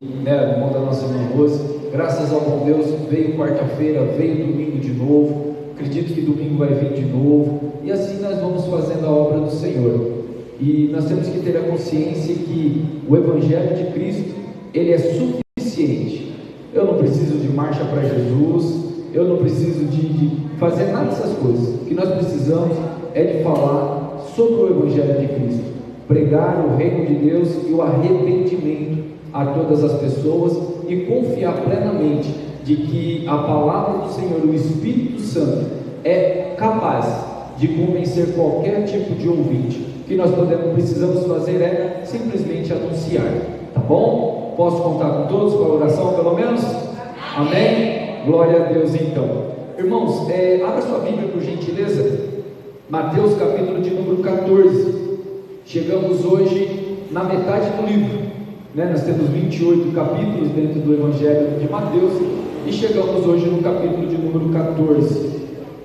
né, irmão da nossa irmã Rose, graças ao bom Deus, veio quarta-feira, veio domingo de novo, acredito que domingo vai vir de novo, e assim nós vamos fazendo a obra do Senhor. E nós temos que ter a consciência que o Evangelho de Cristo, ele é suficiente. Eu não preciso de marcha para Jesus, eu não preciso de fazer nada dessas coisas. O que nós precisamos é de falar sobre o Evangelho de Cristo, pregar o reino de Deus e o arrependimento a todas as pessoas e confiar plenamente de que a palavra do Senhor, o Espírito Santo, é capaz de convencer qualquer tipo de ouvinte. O que nós precisamos fazer é simplesmente anunciar, tá bom? Posso contar com todos, com a oração pelo menos? Amém? Glória a Deus então. Irmãos, abra sua Bíblia por gentileza, Mateus capítulo de número 14, chegamos hoje na metade do livro, né? Nós temos 28 capítulos dentro do Evangelho de Mateus, e chegamos hoje no capítulo de número 14,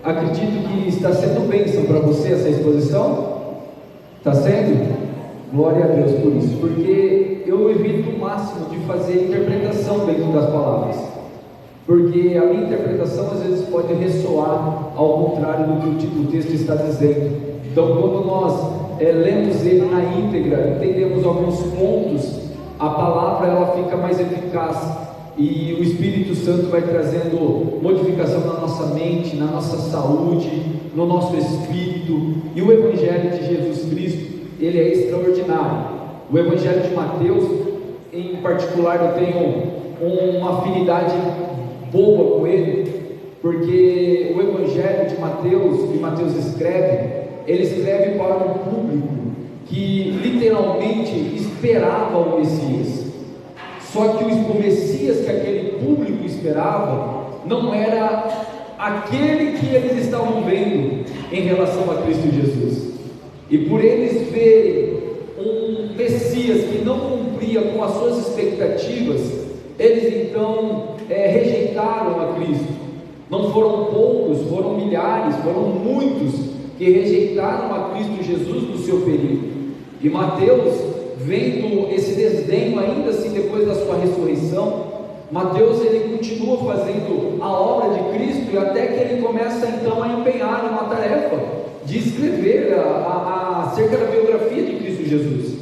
acredito que está sendo bênção para você essa exposição, está sendo? Glória a Deus por isso, porque eu evito o máximo de fazer interpretação dentro das palavras, porque a minha interpretação às vezes pode ressoar ao contrário do que o texto está dizendo. Então, quando nós lemos ele na íntegra, entendemos alguns pontos, a palavra ela fica mais eficaz, e o Espírito Santo vai trazendo modificação na nossa mente, na nossa saúde, no nosso espírito. E o Evangelho de Jesus Cristo, ele é extraordinário. O Evangelho de Mateus, em particular, eu tenho uma afinidade boa com ele, porque o Evangelho de Mateus, que Mateus escreve, ele escreve para um público que literalmente esperava o Messias. Só que o Messias que aquele público esperava não era aquele que eles estavam vendo em relação a Cristo Jesus. E por eles verem um Messias que não cumpria com as suas expectativas, eles então rejeitaram a Cristo. Não foram poucos, foram milhares, foram muitos que rejeitaram a Cristo Jesus no seu período. E Mateus, vendo esse desdenho ainda assim depois da sua ressurreição, Mateus ele continua fazendo a obra de Cristo, e até que ele começa então a empenhar uma tarefa de escrever acerca da biografia de Cristo Jesus.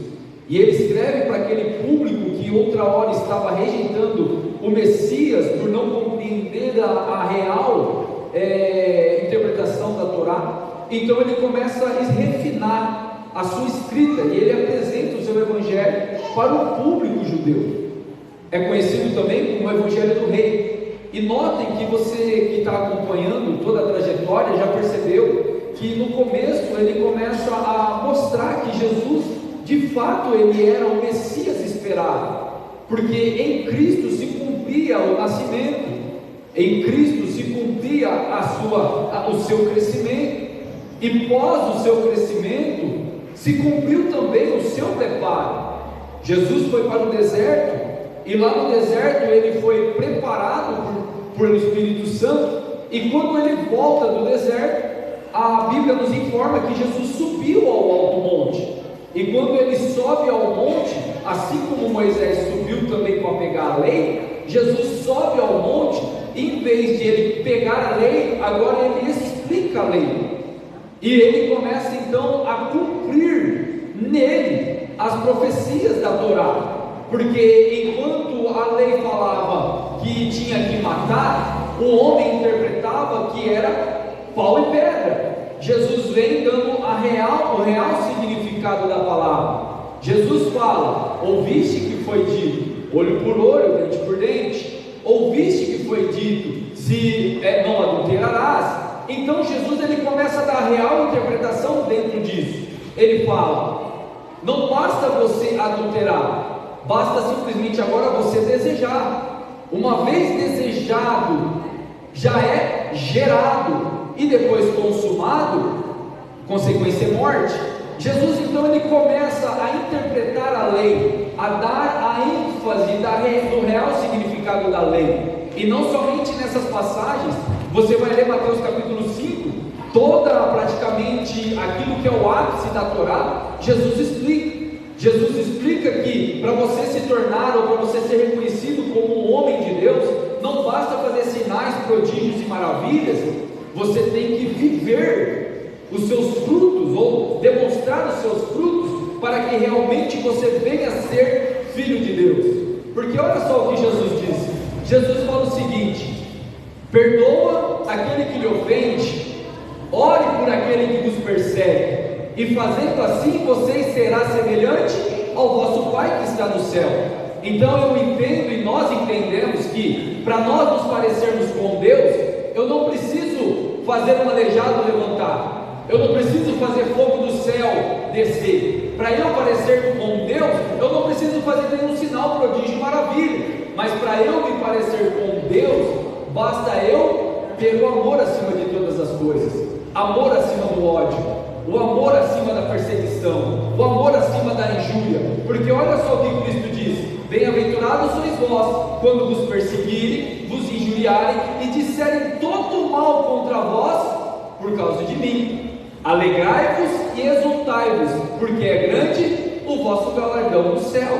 E ele escreve para aquele público que outra hora estava rejeitando o Messias por não compreender a real interpretação da Torá. Então ele começa a refinar a sua escrita, e ele apresenta o seu Evangelho para o público judeu. É conhecido também como o Evangelho do Rei. E notem que você que está acompanhando toda a trajetória já percebeu que no começo ele começa a mostrar que Jesus, de fato, ele era o Messias esperado, porque em Cristo se cumpria o nascimento, em Cristo se cumpria o seu crescimento, e pós o seu crescimento se cumpriu também o seu preparo. Jesus foi para o deserto, e lá no deserto ele foi preparado por Espírito Santo, e quando ele volta do deserto, a Bíblia nos informa que Jesus subiu ao alto monte. E quando ele sobe ao monte, assim como Moisés subiu também para pegar a lei, Jesus sobe ao monte, e em vez de ele pegar a lei, agora ele explica a lei. E ele começa então a cumprir nele as profecias da Torá, porque enquanto a lei falava que tinha que matar, o homem interpretava que era pau e pedra. Jesus vem dando o real significado da palavra. Jesus fala: ouviste que foi dito, olho por olho, dente por dente. Ouviste que foi dito, se não adulterarás. Então Jesus ele começa a dar a real interpretação dentro disso. Ele fala: não basta você adulterar, basta simplesmente agora você desejar. Uma vez desejado, já é gerado, e depois consumado, consequência é morte. Jesus então ele começa a interpretar a lei, a dar a ênfase do real significado da lei. E não somente nessas passagens, você vai ler Mateus capítulo 5, praticamente aquilo que é o ápice da Torá, Jesus explica que para você se tornar ou para você ser reconhecido sinais, prodígios e maravilhas, você tem que viver os seus frutos, ou demonstrar os seus frutos, para que realmente você venha a ser filho de Deus. Porque olha só o que Jesus disse. Jesus fala o seguinte: perdoa aquele que lhe ofende, ore por aquele que vos persegue, e fazendo assim vocês será semelhante ao vosso Pai que está no céu. Então eu entendo, e nós entendemos, que para nós nos parecermos com Deus, eu não preciso fazer um aleijado levantar, eu não preciso fazer fogo do céu descer. Para eu parecer com Deus, eu não preciso fazer nenhum sinal, prodígio, maravilha. Mas para eu me parecer com Deus, basta eu ter o amor acima de todas as coisas, amor acima do ódio, o amor acima da perseguição, o amor acima da injúria. Porque olha só o que Cristo diz: bem-aventurados sois vós, quando vos perseguirem, vos injuriarem e disserem todo mal contra vós, por causa de mim. Alegrai-vos e exultai-vos, porque é grande o vosso galardão no céu.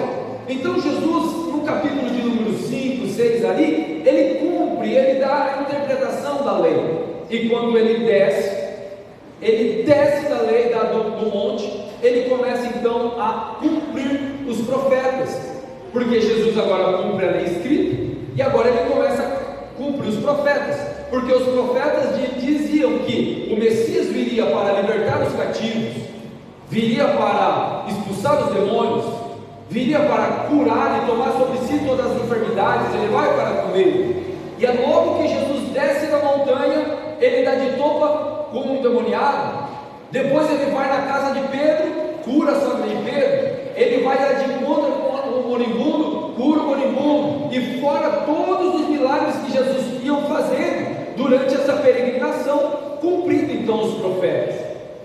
Então Jesus, no capítulo de número 5, 6 ali, ele cumpre, ele dá a interpretação da lei. E quando ele desce da lei do monte, ele começa então a cumprir os profetas, porque Jesus agora cumpre a lei escrita, e agora ele começa a cumprir os profetas, porque os profetas diziam que o Messias viria para libertar os cativos, viria para expulsar os demônios, viria para curar e tomar sobre si todas as enfermidades, ele vai para comer. E é logo que Jesus desce da montanha, ele dá de topa com um endemoniado. Depois ele vai na casa de Pedro, cura a sogra de Pedro. Ele vai lá de encontro com o moribundo, cura o moribundo. E fora todos os milagres que Jesus ia fazendo durante essa peregrinação, cumprindo então os profetas.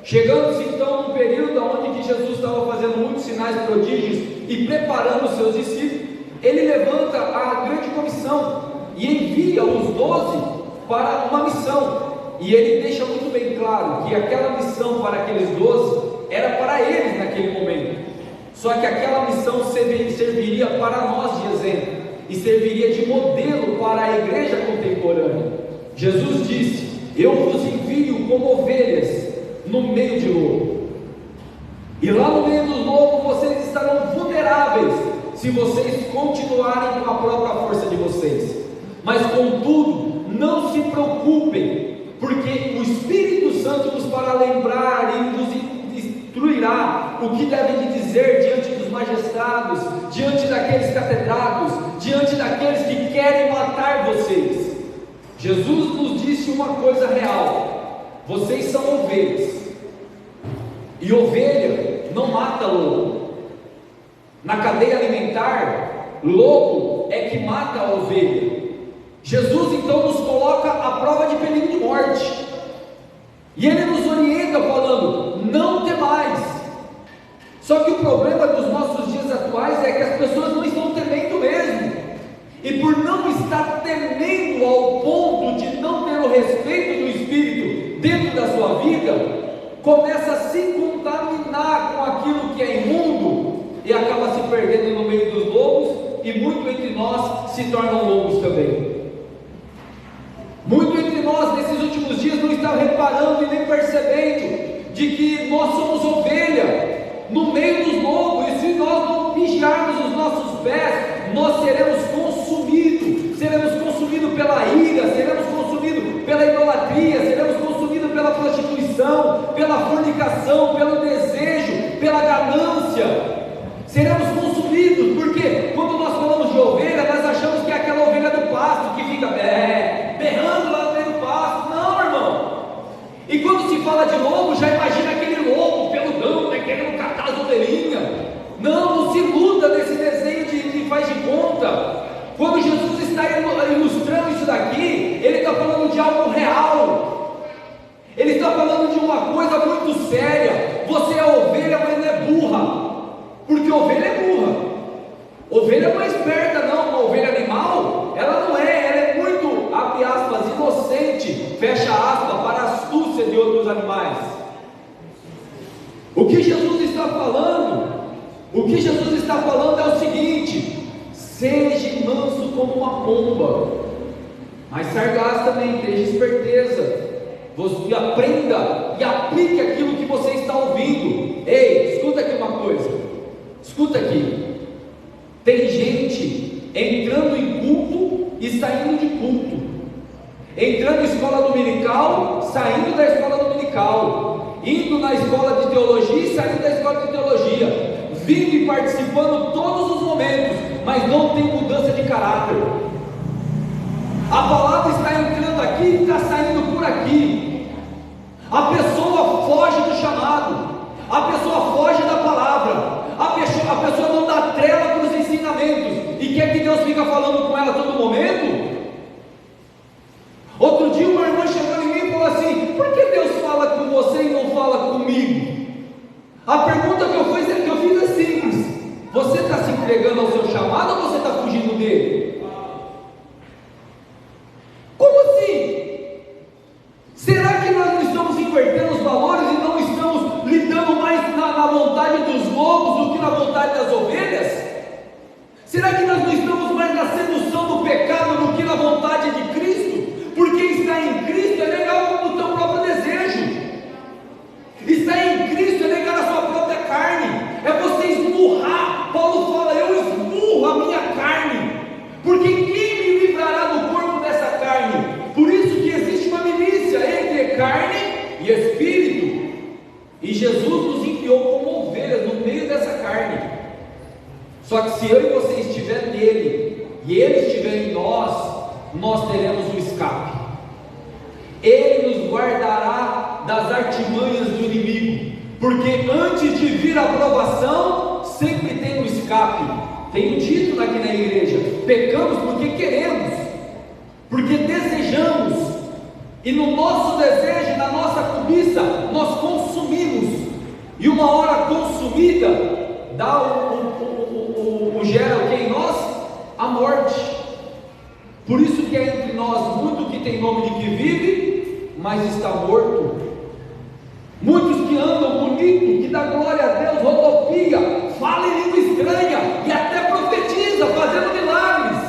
Chegando-se então num período onde que Jesus estava fazendo muitos sinais, prodígios e preparando os seus discípulos, ele levanta a grande comissão e envia os 12 para uma missão. E ele deixa muito bem claro que aquela missão para aqueles 12 era para eles naquele momento. Só que aquela missão serviria para nós de exemplo e serviria de modelo para a igreja contemporânea. Jesus disse: eu vos envio como ovelhas no meio de lobo, e lá no meio dos lobos vocês estarão vulneráveis se vocês continuarem com a própria força de vocês. Mas contudo, não se preocupem, porque o Espírito Santo nos fará lembrar e nos instruirá o que devem dizer diante dos magistrados, diante daqueles catedrados, diante daqueles que querem matar vocês. Jesus nos disse uma coisa real: vocês são ovelhas, e ovelha não mata lobo. Na cadeia alimentar, lobo é que mata a ovelha. Jesus então nos coloca à prova de perigo de morte, e ele nos orienta falando: não temais. Só que o problema dos nossos dias atuais é que as pessoas não estão temendo mesmo, e por não estar temendo ao ponto de não ter o respeito do Espírito dentro da sua vida, começa a se contaminar com aquilo que é imundo e acaba se perdendo no meio dos lobos, e muito entre nós se tornam lobos também. Muito entre nós nesses últimos dias não está reparando e nem percebendo de que nós somos ovelha no meio dos lobos, e se nós não vigiarmos os nossos pés, nós seremos consumidos pela ira, seremos consumidos pela idolatria, seremos consumidos pela prostituição, pela fornicação, pelo desejo, pela ganância. Seremos consumidos, porque quando nós falamos de ovelha, nós achamos que é aquela ovelha do pasto que fica berrando lá no meio do pasto. Não, irmão. E quando se fala de lobo, já imagina aquele lobo peludão, né, querendo catar as ovelhinhas. Não se iluda nesse desenho de faz de conta. Quando Jesus está ilustrando isso daqui, ele está falando de algo real. Ele está falando de uma coisa muito séria. Você é ovelha, mas não é burra, porque ovelha é burra. Ovelha não é esperta não. Uma ovelha animal, ela não é, ela é muito, abre aspas, inocente, fecha aspas, para a astúcia de outros animais. O que Jesus está falando é o seguinte: seja manso como uma pomba. mas sargaz também, tenha esperteza. Você aprenda e aplique aquilo que você está ouvindo. Ei, escuta aqui uma coisa. Escuta aqui. Tem gente entrando em culto e saindo de culto. Entrando em escola dominical, saindo da escola dominical. Indo na escola de teologia e saindo da escola de teologia. Vindo e participando todos os momentos, mas não tem mudança de caráter. A palavra está entrando aqui e está saindo por aqui. A pessoa foge do chamado, a pessoa foge da palavra, a pessoa não dá trela para os ensinamentos e quer que Deus fica falando com ela a todo momento. Outro dia uma irmã chegou em mim e falou assim: por que Deus fala com você e não fala comigo? A pergunta que eu fiz é simples: você está se entregando ao seu chamado ou você está fugindo dele? Como assim? Será que nós não estamos invertendo os valores e não estamos lidando mais na vontade dos lobos do que na vontade das ovelhas? Será que nós não estamos mais na sedução do pecado do que na vontade de Cristo? Porque estar em Cristo é negar o teu próprio desejo. Estar em Cristo é negar a sua própria carne. É você esmurrar. Paulo fala: eu esmurro a minha carne, porque quem me livrará do corpo dessa carne? Por isso que existe uma milícia entre carne e espírito, e Jesus nos enviou como ovelhas no meio dessa carne. Só que se eu e você estiver nele e ele estiver em nós teremos um escape. Ele nos guardará das artimanhas do inimigo, porque antes de vir a provação sempre tem um escape. Tenho dito aqui na igreja: pecamos porque queremos, porque desejamos, e no nosso desejo, na nossa cobiça, nós consumimos, e uma hora consumida, gera o que em nós? A morte. Por isso que é entre nós muito que tem nome de que vive, mas está morto. Muitos que andam bonito, que dá glória a Deus, rodopia, fala em língua estranha e até profetiza, fazendo milagres,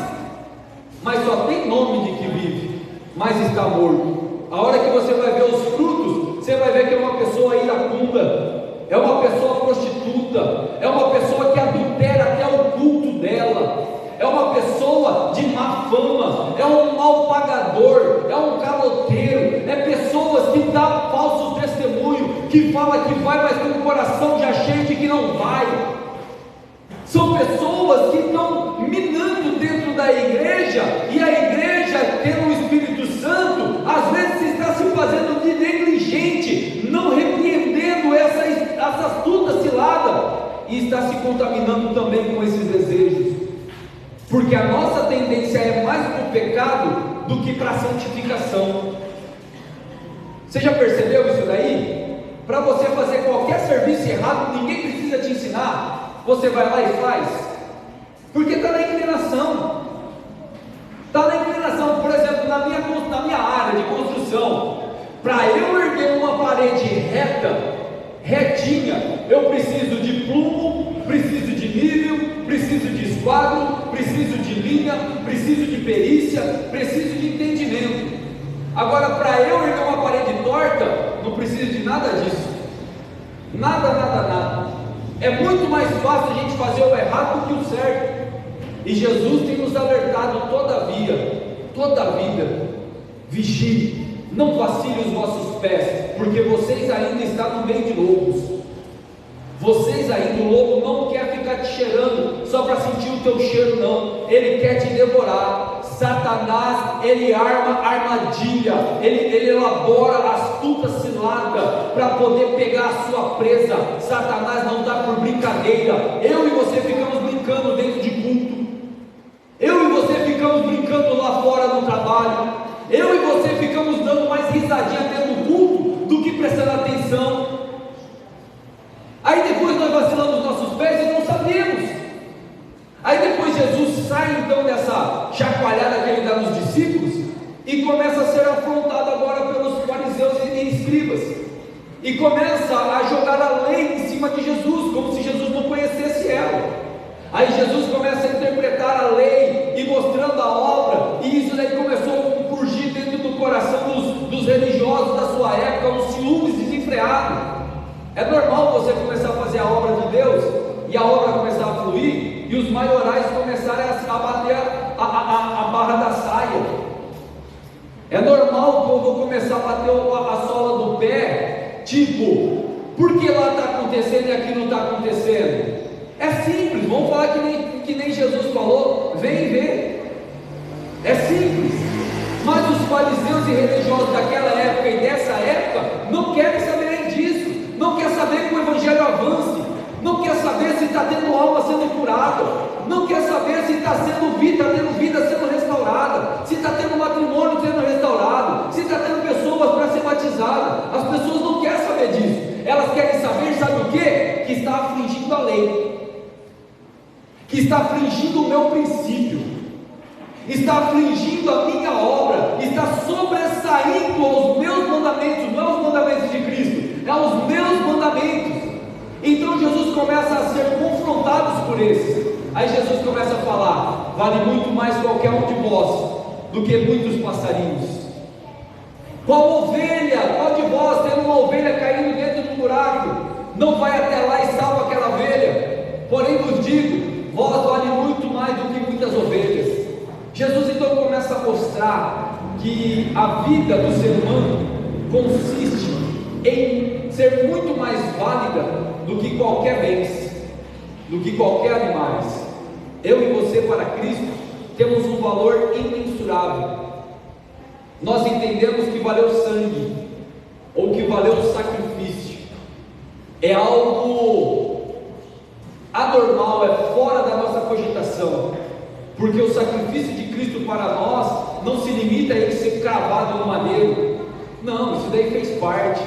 mas só tem nome de que vive, mas está morto. A hora que você vai ver os frutos, você vai ver que é uma pessoa iracunda, é uma pessoa prostituta, é uma pessoa que adultera até o culto dela, é uma pessoa de má fama, é um mal pagador, é um caloteiro, é pessoas que dão falsos testemunhos, que fala que vai, mas com o coração já cheio de que não vai. São pessoas que estão minando dentro da igreja, e a igreja, tendo o Espírito Santo, às vezes está se fazendo de negligente, não repreendendo essa astuta cilada, e está se contaminando também com esses desejos, porque a nossa tendência é mais para o pecado do que para a santificação. Você já percebeu isso daí? Para você fazer qualquer serviço errado, ninguém precisa te ensinar, você vai lá e faz, porque está na inclinação. Está na inclinação. Por exemplo, na minha área de construção, para eu erguer uma parede retinha, eu preciso de plumo, preciso de nível, preciso de esquadro, preciso de linha, preciso de perícia, preciso de entendimento. Agora, para eu erguer uma parede torta, não preciso de nada disso. Nada. É muito mais fácil a gente fazer o errado do que o certo. E Jesus tem nos alertado toda a vida: vigie, não vacile os vossos pés, porque vocês ainda estão no meio de lobos. Vocês ainda, o lobo não quer ficar te cheirando só para sentir o teu cheiro, não. Ele quer te devorar. Satanás, ele arma armadilha, ele elabora astuta cilada para poder pegar a sua presa. Satanás não dá por brincadeira. Eu e você ficamos brincando dentro de culto, eu e você ficamos brincando lá fora no trabalho, eu e você ficamos dando mais risadinha dentro do culto do que prestando atenção. Aí depois nós vacilamos os nossos pés e não sabemos. Aí depois Jesus sai então dessa chacoalhada que ele dá nos discípulos e começa a ser afrontado agora pelos fariseus e escribas, e começa a jogar a lei em cima de Jesus, como se Jesus não conhecesse ela. Aí Jesus começa a interpretar a lei e mostrando a obra, e isso daí começou um bater a sola do pé, tipo, por que lá está acontecendo e aqui não está acontecendo? É simples, vamos falar que nem Jesus falou, vem ver. É simples. Mas os fariseus e religiosos daquela época e dessa época não querem saber disso, não quer saber que o evangelho avance, não quer saber se está tendo alma sendo curada, não quer saber se está tendo vida sendo restaurada, se está tendo matrimônio sendo restaurado, se está tendo pessoas para ser batizadas. As pessoas não querem saber disso, elas querem saber, sabe o que? Que está afligindo a lei, que está afligindo o meu princípio, está afligindo a minha obra, está sobressaindo aos meus mandamentos, não aos mandamentos de Cristo, é aos meus mandamentos. Então Jesus começa a ser confrontado por esses. Aí Jesus começa a falar: vale muito mais qualquer um de vós do que muitos passarinhos. Qual de vós, tendo uma ovelha caindo dentro do buraco, não vai até lá e salva aquela ovelha? Porém vos digo, vós vale muito mais do que muitas ovelhas. Jesus então começa a mostrar que a vida do ser humano consiste em ser muito mais válida do que qualquer bens, do que qualquer animais. Eu e você, para Cristo, temos um valor imensurável. Nós entendemos que valeu sangue, ou que valeu sacrifício. É algo anormal, é fora da nossa cogitação, porque o sacrifício de Cristo para nós não se limita a ele ser cravado no madeiro. Não, isso daí fez parte.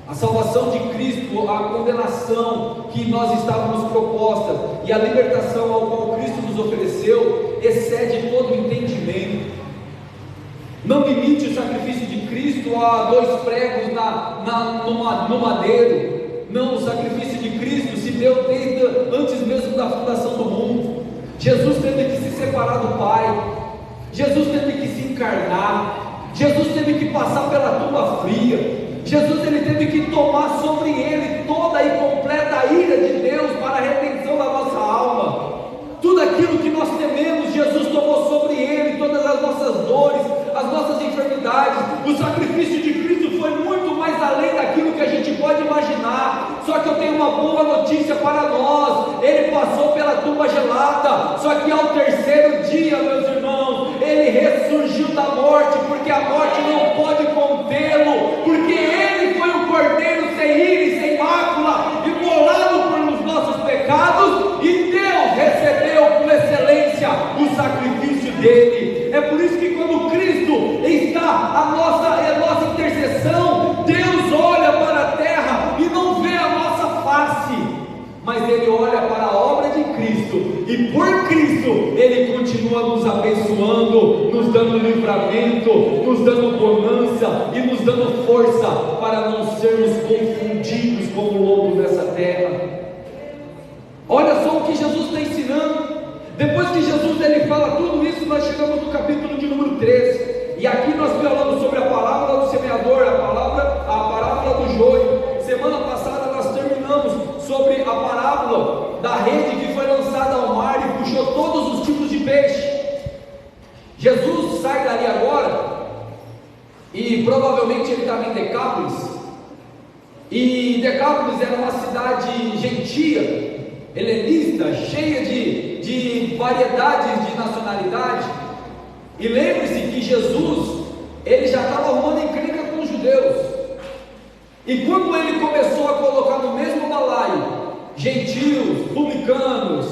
A salvação de Cristo, a condenação que nós estávamos propostas e a libertação ao qual Cristo nos ofereceu excede todo o entendimento. Não limite o sacrifício de Cristo a 2 pregos no madeiro. Não, o sacrifício de Cristo se deu desde antes mesmo da fundação do mundo. Jesus teve que se separar do Pai, Jesus teve que se encarnar, Jesus teve que passar pela tumba fria, Jesus ele teve que tomar sobre ele toda e completa ira de Deus para a redenção da nossa alma. Tudo aquilo que nós tememos, Jesus tomou sobre ele, todas as nossas dores, as nossas enfermidades. O sacrifício de Cristo foi muito mais além daquilo que a gente pode imaginar. Só que eu tenho uma boa notícia para nós: ele passou pela tumba gelada, só que ao 3º dia, meus irmãos, ele ressurgiu da morte, porque a morte não pode contê-lo, porque ele foi o cordeiro sem ira e sem mácula, imolado pelos nossos pecados, e Deus recebeu com excelência o sacrifício dele. É por isso que quando Cristo está a nossa intercessão, Deus olha para a terra e não vê a nossa face, mas ele olha para a obra de Cristo, e por Cristo ele continua nos abençoando, nos dando livramento, nos dando bonança e nos dando força para não sermos confundidos como lobos nessa terra. Olha só o que Jesus está ensinando. Depois que Jesus ele fala tudo isso, nós chegamos no capítulo de número 13, e aqui nós falamos sobre a parábola do semeador, a parábola do joio. Semana passada nós terminamos sobre a parábola da rede que foi lançada ao mar e puxou todos os tipos de peixe. Jesus sai dali agora, e provavelmente ele estava em Decápolis, e Decápolis era uma cidade gentia, helenista, cheia de variedades de nacionalidade. E lembre-se que Jesus ele já estava arrumando encrenca com os judeus, e quando ele começou a colocar no mesmo balaio gentios, publicanos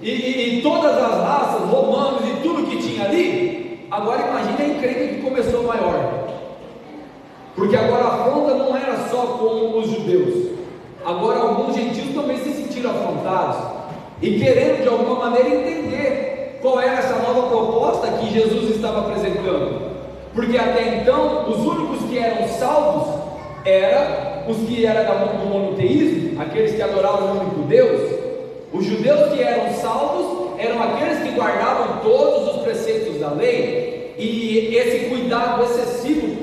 e todas as raças, romanos e tudo que tinha ali, agora imagine a encrenca que começou maior, porque agora a afronta não era só com os judeus, agora alguns gentios também se sentiram afrontados e querendo de alguma maneira entender qual era essa nova proposta que Jesus estava apresentando, porque até então os únicos que eram salvos eram os que eram do monoteísmo, aqueles que adoravam o único Deus. Os judeus que eram salvos eram aqueles que guardavam todos os preceitos da lei, e esse cuidado excessivo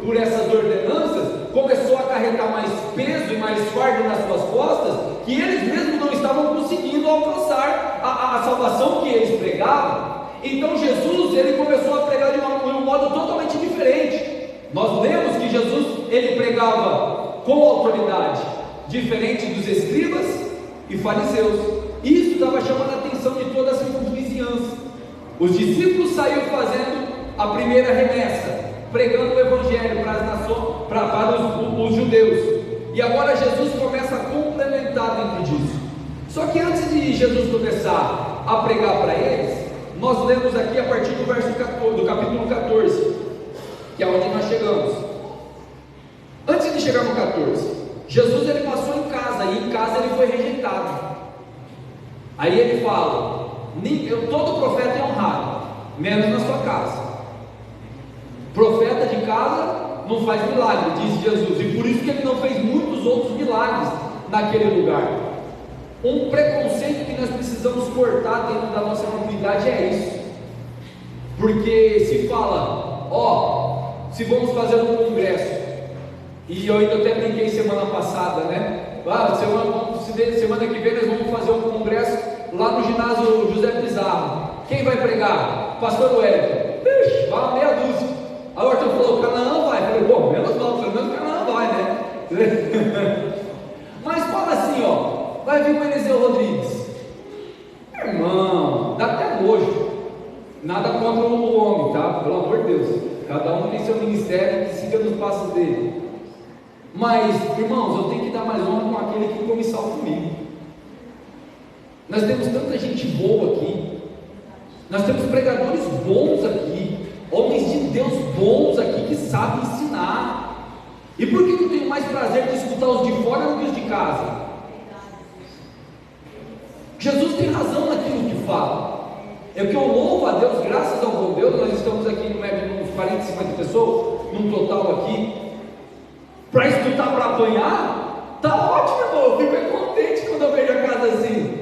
por essas ordenanças começou a acarretar mais peso e mais fardo nas suas costas, que eles mesmos não estavam conseguindo alcançar a salvação que eles pregavam. Então Jesus ele começou a pregar de um modo totalmente diferente. Nós lemos que Jesus ele pregava com autoridade, diferente dos escribas e fariseus. Isso estava chamando a atenção de toda a circunvizinhança. Os discípulos saíram fazendo a primeira remessa, pregando o evangelho para as nações, para os judeus. E agora Jesus começa a complementar dentro disso. Só que antes de Jesus começar a pregar para eles, nós lemos aqui a partir do verso 14, do capítulo 14, que é onde nós chegamos. Antes de chegar no 14, Jesus ele passou em casa, e em casa ele foi rejeitado. Aí ele fala: todo profeta é honrado, menos na sua casa. Profeta de casa não faz milagre, disse Jesus, e por isso que ele não fez muitos outros milagres naquele lugar. Um preconceito que nós precisamos cortar dentro da nossa comunidade é isso, porque se fala, se vamos fazer um congresso, e eu ainda até brinquei semana passada, né? Semana que vem nós vamos fazer um congresso lá no ginásio José Pizarro. Quem vai pregar? Pastor Wellington. Ixi, vai uma meia dúzia. Aí o Arthur falou: Canaã vai. Eu falei: pô, menos mal, pelo menos Canaã vai, né? Mas fala assim, vai vir o Eliseu Rodrigues. Irmão, dá até nojo. Nada contra o homem, tá? Pelo amor de Deus. Cada um tem seu ministério, que siga nos passos dele. Mas, irmãos, eu tenho que dar mais honra com aquele que come sal comigo. Nós temos tanta gente boa aqui. Nós temos pregadores bons aqui, homens de Deus bons aqui que sabem ensinar. E por que eu tenho mais prazer de escutar os de fora do que os de casa? Jesus tem razão naquilo que fala. É que eu louvo a Deus, graças ao bom Deus. Nós estamos aqui no médio de uns 40, 50 pessoas, num total aqui. Para escutar, para apanhar, tá ótimo, irmão. Eu fico contente quando eu vejo a casa assim,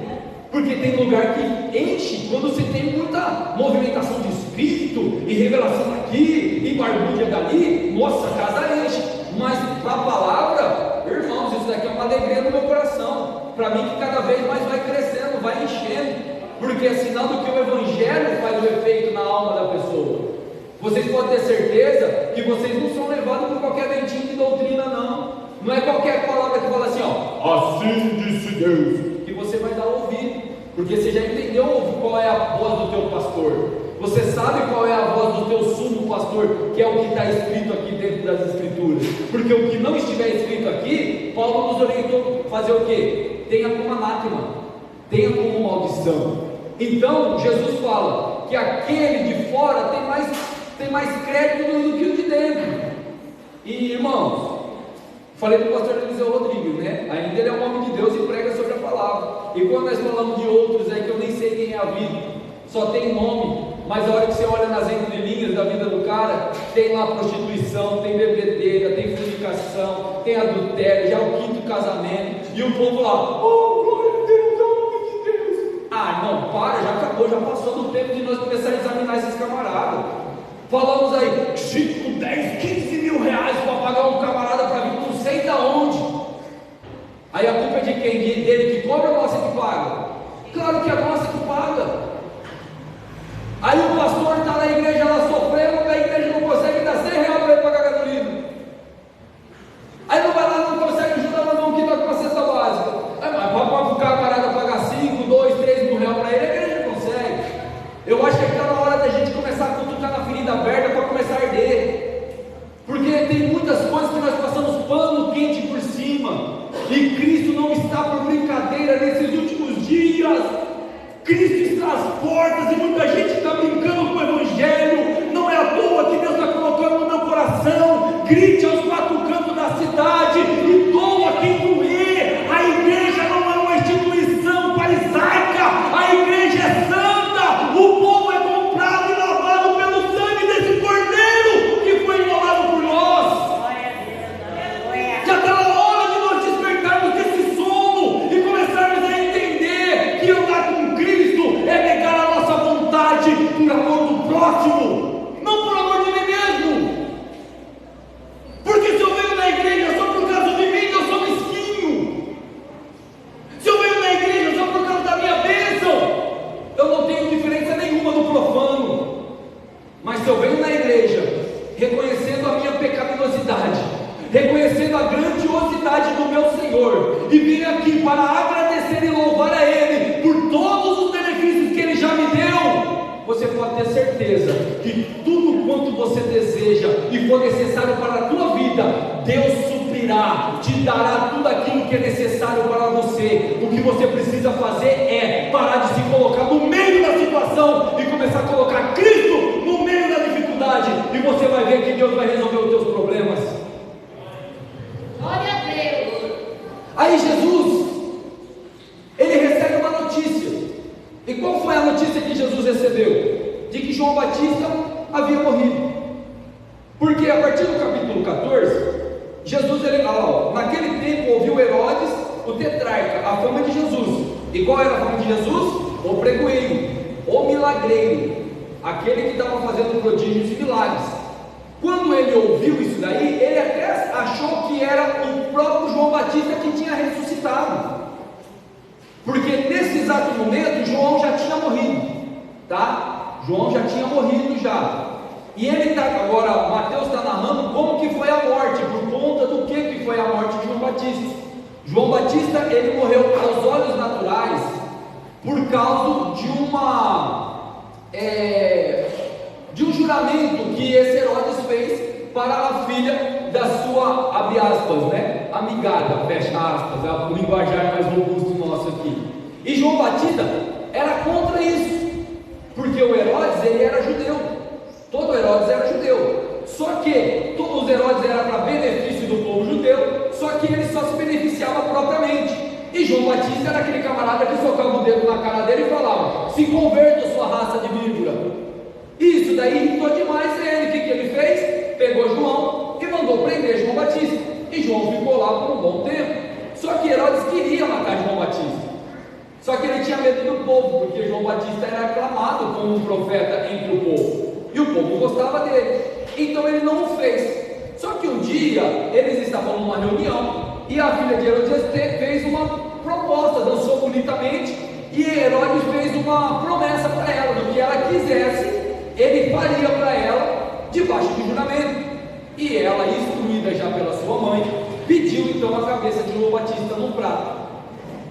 porque tem lugar que enche quando você tem muita movimentação de espírito e revelação aqui e barbúdia dali. Nossa, a casa enche. Mas para a palavra, irmãos, isso daqui é uma alegria no meu coração. Para mim, que cada vez mais vai crescendo, vai enchendo, porque é sinal do que o evangelho faz o efeito na alma da pessoa. Vocês podem ter certeza que vocês não são levados por qualquer ventinho de doutrina, não. Não é qualquer palavra que fala assim, assim disse Deus, que você vai dar ouvido, porque você já entendeu qual é a voz do teu pastor. Você sabe qual é a voz do teu sumo pastor, que é o que está escrito aqui dentro das escrituras. Porque o que não estiver escrito aqui, Paulo nos orientou a fazer o quê? Tenha como anátema, tenha como maldição. Então Jesus fala que aquele de fora tem mais crédito do que o de dentro. E irmãos, falei do pastor Eliseu Rodrigues, né? Ainda ele é um homem de Deus e prega sobre a palavra. E quando nós falamos de outros aí que eu nem sei quem é a vida, só tem nome, mas a hora que você olha nas entrelinhas da vida do cara, tem lá prostituição, tem bebedeira, tem fornicação, tem adultério, já é o 5º casamento, e o povo lá, glória a Deus, homem de Deus. Irmão, para, já acabou, já passou do tempo de nós começar a examinar esses camaradas. Falamos aí, 5, 10, 15 mil reais para pagar um camarada para vir não sei da onde. Aí a culpa é de quem? Dele que cobra ou nossa que paga? Claro que é a nossa que paga. Aí o pastor está na igreja lá sofrendo, a igreja não consegue dar 100 reais para ele pagar gasolina. Aí não vai lá, não consegue ajudar o irmão que está com a cesta básica. Mas para o camarada pagar 5, 2, 3 mil reais para ele, a igreja não consegue. Eu acho que está na hora da gente começar a cutucar na ferida aberta para começar a arder. Porque tem muitas coisas que nós passamos pano quente por cima. E Cristo não está por brincadeira nesses últimos dias. Cristo está às portas e muita gente está brincando com o Evangelho. reconhecendo a grandiosidade do meu Senhor, e vim aqui para agradecer e louvar a Ele por todos os benefícios que Ele já me deu, você pode ter certeza que tudo quanto você deseja e for necessário para a tua vida, Deus suprirá, te dará tudo aquilo que é necessário para você. O que você precisa fazer é parar de se colocar no meio da situação e começar a colocar Cristo no meio da dificuldade, e você vai ver que Deus vai resolver os teus problemas. Glória a Deus. Aí Jesus, ele recebe uma notícia. E qual foi a notícia que Jesus recebeu? De que João Batista havia morrido. Porque a partir do capítulo 14, Jesus, naquele tempo ouviu Herodes, o tetrarca, a fama de Jesus. E qual era a fama de Jesus? O pregoeiro, o milagreiro, aquele que estava fazendo prodígios e milagres. Quando ele ouviu isso daí, ele até achou que era o próprio João Batista que tinha ressuscitado, porque nesse exato momento João já tinha morrido, tá? João já tinha morrido já. E ele está, agora Mateus está narrando como que foi a morte, por conta do que foi a morte de João Batista. João Batista, ele morreu aos olhos naturais por causa de um juramento que esse Herodes fez para a filha da sua, abre aspas, amigada, fecha aspas, é o linguajar mais robusto nosso aqui. E João Batista era contra isso, porque o Herodes, ele era judeu, todo Herodes era judeu, só que todos os Herodes eram para benefício do povo judeu, só que ele só se beneficiava propriamente. E João Batista era aquele camarada que socava o dedo na cara dele e falava: se converta, sua raça de víbora. Isso daí irritou demais ele. O que ele fez? Pegou João e mandou prender João Batista, e João ficou lá por um bom tempo. Só que Herodes queria matar João Batista, só que ele tinha medo do povo, porque João Batista era aclamado como um profeta entre o povo, e o povo gostava dele, então ele não o fez. Só que um dia, eles estavam numa reunião, e a filha de Herodes fez uma proposta, dançou bonitamente, e Herodes fez uma promessa para ela, do que ela quisesse, ele faria para ela, debaixo de juramento. E ela, instruída já pela sua mãe, pediu então a cabeça de João Batista num prato.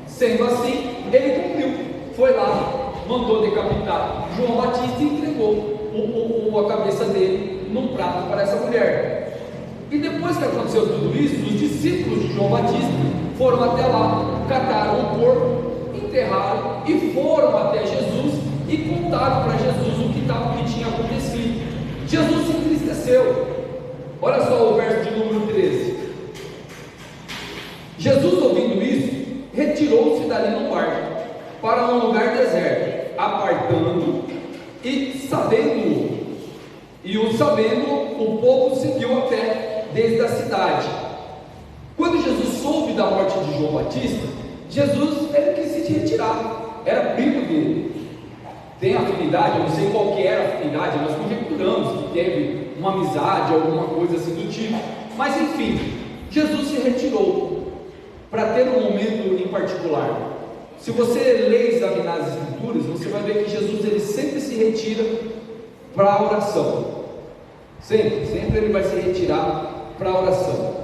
Sendo assim, ele cumpriu, foi lá, mandou decapitar João Batista e entregou a cabeça dele num prato para essa mulher. E depois que aconteceu tudo isso, os discípulos de João Batista foram até lá, cataram o corpo, enterraram e foram até Jesus e contaram para Jesus o que tinha acontecido. Jesus se entristeceu. Olha só o verso de número 13. Jesus, ouvindo isso, retirou-se dali no barco para um lugar deserto, apartando, o povo seguiu a pé desde a cidade. Quando Jesus soube da morte de João Batista, Jesus quis se retirar, era primo dele. Tem afinidade, eu não sei qual que era a afinidade, nós conjecturamos que teve uma amizade, alguma coisa assim do tipo, mas enfim, Jesus se retirou para ter um momento em particular. Se você ler e examinar as escrituras, você vai ver que Jesus ele sempre se retira para a oração, sempre ele vai se retirar para a oração,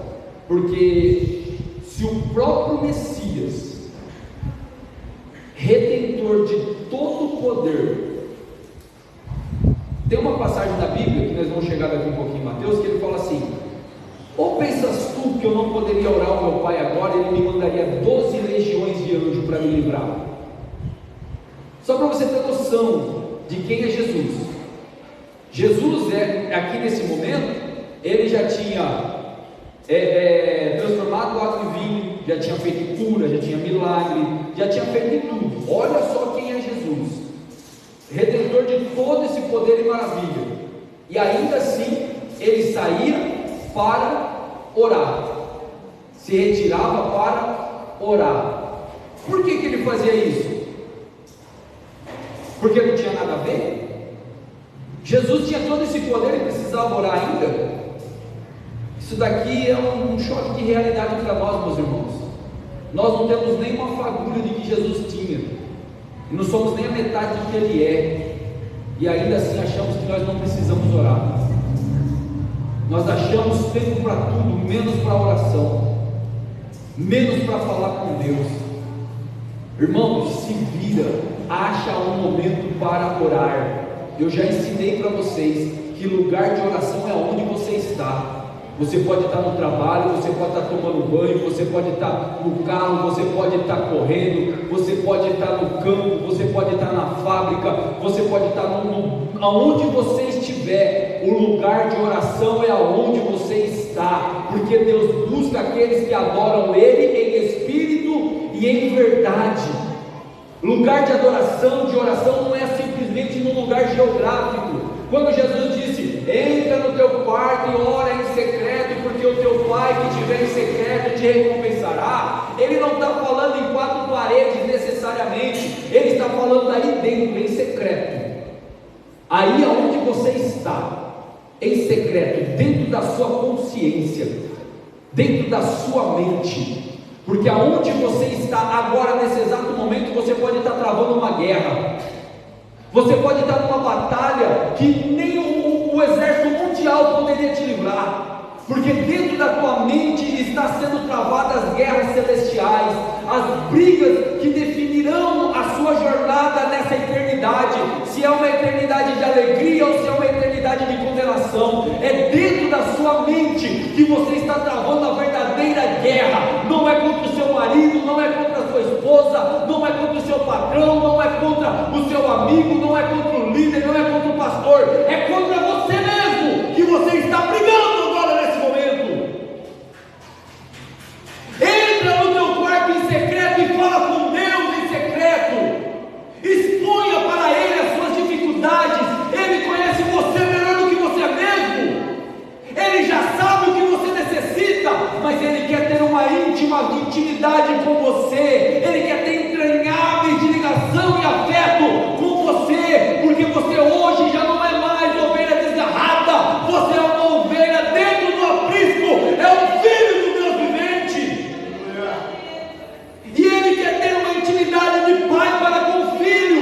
porque se o próprio Messias, redentor de todo o poder, tem uma passagem da Bíblia, que nós vamos chegar daqui um pouquinho em Mateus, que ele fala assim: ou pensas tu que eu não poderia orar ao meu Pai agora, ele me mandaria 12 legiões de anjos para me livrar? Só para você ter noção de quem é Jesus. Jesus aqui nesse momento, ele já tinha transformado água em vinho, já tinha feito cura, já tinha milagre, já tinha feito tudo. Olha só quem é Jesus, redentor de todo esse poder e maravilha. E ainda assim ele saía para orar, se retirava para orar. Por que ele fazia isso? Porque não tinha nada a ver? Jesus tinha todo esse poder e precisava orar ainda? Isso daqui é um choque de realidade para nós, meus irmãos. Nós não temos nem uma fagulha de que Jesus tinha, e não somos nem a metade do que Ele é, e ainda assim achamos que nós não precisamos orar. Nós achamos tempo para tudo, menos para oração, menos para falar com Deus. Irmãos, se vira, acha um momento para orar. Eu já ensinei para vocês que lugar de oração é onde você está. Você pode estar no trabalho, você pode estar tomando banho, você pode estar no carro, você pode estar correndo, você pode estar no campo, você pode estar na fábrica, você pode estar aonde você estiver. O lugar de oração é aonde você está, porque Deus busca aqueles que adoram Ele em espírito e em verdade. Lugar de adoração, de oração, não é simplesmente num lugar geográfico. Quando Jesus disse: entra no teu quarto e ora em secreto, porque o teu Pai que te vê em secreto te recompensará, Ele não está falando em quatro paredes necessariamente, Ele está falando aí dentro, em secreto. Aí aonde você está, em secreto, dentro da sua consciência, dentro da sua mente. Porque aonde você está agora, nesse exato momento, você pode estar travando uma guerra, você pode estar numa batalha que nem o exército mundial poderia te livrar, porque dentro da tua mente está sendo travadas as guerras celestiais, as brigas que definirão a sua jornada nessa eternidade, se é uma eternidade de alegria ou se é uma eternidade de condenação. É dentro da sua mente que você está travando a verdadeira guerra. Não é contra o seu marido, não é contra a sua esposa, não é contra o seu patrão, não é contra o seu amigo, não é contra o líder, não é contra o pastor, é contra você mesmo que você está brigando agora nesse momento. Entra no teu quarto em secreto e fala com Deus em secreto. Exponha para Ele as suas dificuldades. Ele conhece você melhor do que você mesmo. Ele já sabe o que você necessita, mas Ele quer ter uma íntima intimidade com você. Ele quer ter entranháveis de ligação e afeto com você, porque você hoje já não é mais ovelha desgarrada, você é uma ovelha dentro do aprisco, é um filho do Deus vivente. E Ele quer ter uma intimidade de pai para com o filho.